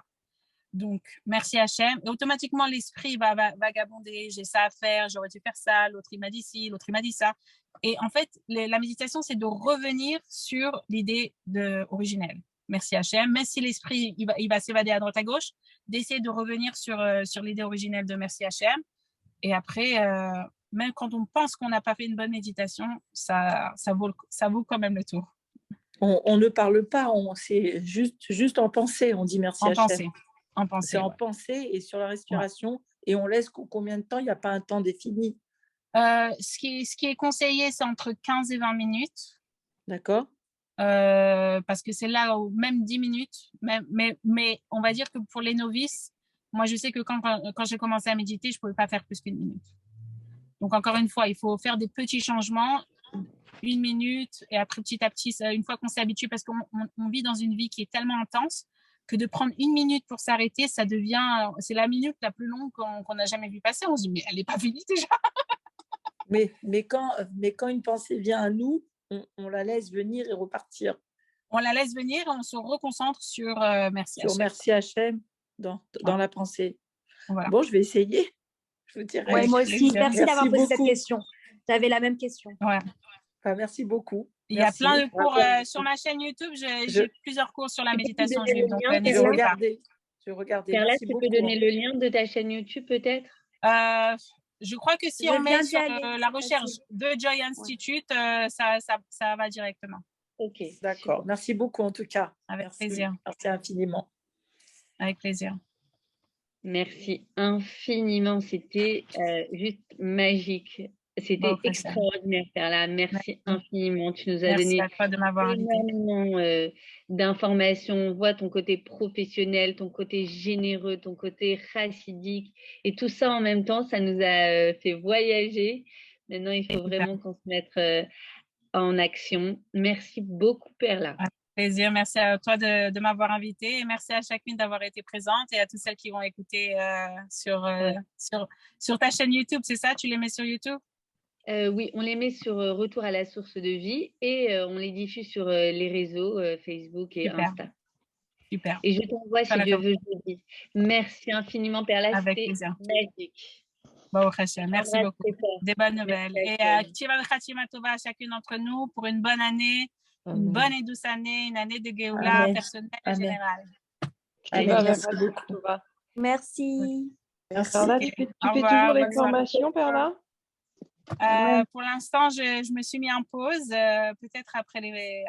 Donc, merci Hachem. Et automatiquement, l'esprit va vagabonder. J'ai ça à faire, j'aurais dû faire ça. L'autre, il m'a dit ci, l'autre, il m'a dit ça. Et en fait, la méditation, c'est de revenir sur l'idée originelle. Merci Hachem. Même si l'esprit, il va s'évader à droite à gauche, d'essayer de revenir sur l'idée originelle de merci Hachem. Et après, même quand on pense qu'on n'a pas fait une bonne méditation, ça vaut quand même le tour. On ne parle pas, c'est juste en pensée, on dit merci Hachem. En pensée, c'est en pensée et sur la respiration. Et on laisse combien de temps? Il n'y a pas un temps défini. Ce qui est conseillé, c'est entre 15 et 20 minutes. D'accord. Parce que c'est là où même 10 minutes. Mais on va dire que pour les novices, moi, je sais que quand j'ai commencé à méditer, je ne pouvais pas faire plus qu'1 minute. Donc, encore une fois, il faut faire des petits changements, 1 minute, et après, petit à petit, une fois qu'on s'est habitué, parce qu'on vit dans une vie qui est tellement intense, que de prendre 1 minute pour s'arrêter, c'est la minute la plus longue qu'on n'a jamais vu passer. On se dit, mais elle n'est pas finie déjà. mais quand une pensée vient à nous, on la laisse venir et repartir. On la laisse venir et on se reconcentre sur merci Hachem. Merci Hachem dans la pensée. Voilà. Bon, je vais essayer. Je vous dirai. Ouais, moi aussi. Merci d'avoir posé cette question. J'avais la même question. Ouais. Merci beaucoup. Il y a plein de cours sur ma chaîne YouTube. J'ai plusieurs cours sur la méditation juive. Donc, je regardais. Carla, tu peux donner le lien de ta chaîne YouTube peut-être? Je crois que si on met sur la recherche de Joy Institute, ça va directement. Ok, d'accord. Merci beaucoup en tout cas. Avec plaisir. Merci infiniment. Avec plaisir. Merci infiniment. C'était juste magique. C'était extraordinaire, Perla. Merci infiniment. Tu nous as Merci donné à toi de m'avoir invité. énormément d'informations. On voit ton côté professionnel, ton côté généreux, ton côté chassidique. Et tout ça en même temps, ça nous a fait voyager. Maintenant, il faut vraiment qu'on se mette en action. Merci beaucoup, Perla. Avec plaisir. Merci à toi de m'avoir invité. Et merci à chacune d'avoir été présente et à toutes celles qui vont écouter sur ta chaîne YouTube. C'est ça? Tu les mets sur YouTube? Oui, on les met sur Retour à la source de vie et on les diffuse sur les réseaux Facebook et Insta. Super. Et je t'envoie si Dieu veut jeudi. Merci infiniment, Perla. Avec plaisir. Magique. Merci beaucoup. Des bonnes nouvelles. Et Ktiva Khatima Tova à chacune d'entre nous pour une bonne année, une bonne et douce année, une année de Géoula personnelle et générale. Merci beaucoup. Merci. Perla, tu fais toujours les formations, Perla? Pour l'instant, je me suis mis en pause. Peut-être après les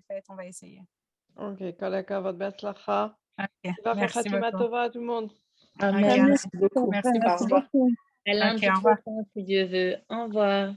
fêtes, on va essayer. Ok, Kolaka, votre Betzlacha. Merci beaucoup. À tout le monde. Merci beaucoup. Merci beaucoup. À lundi prochain, si Dieu veut. Au revoir.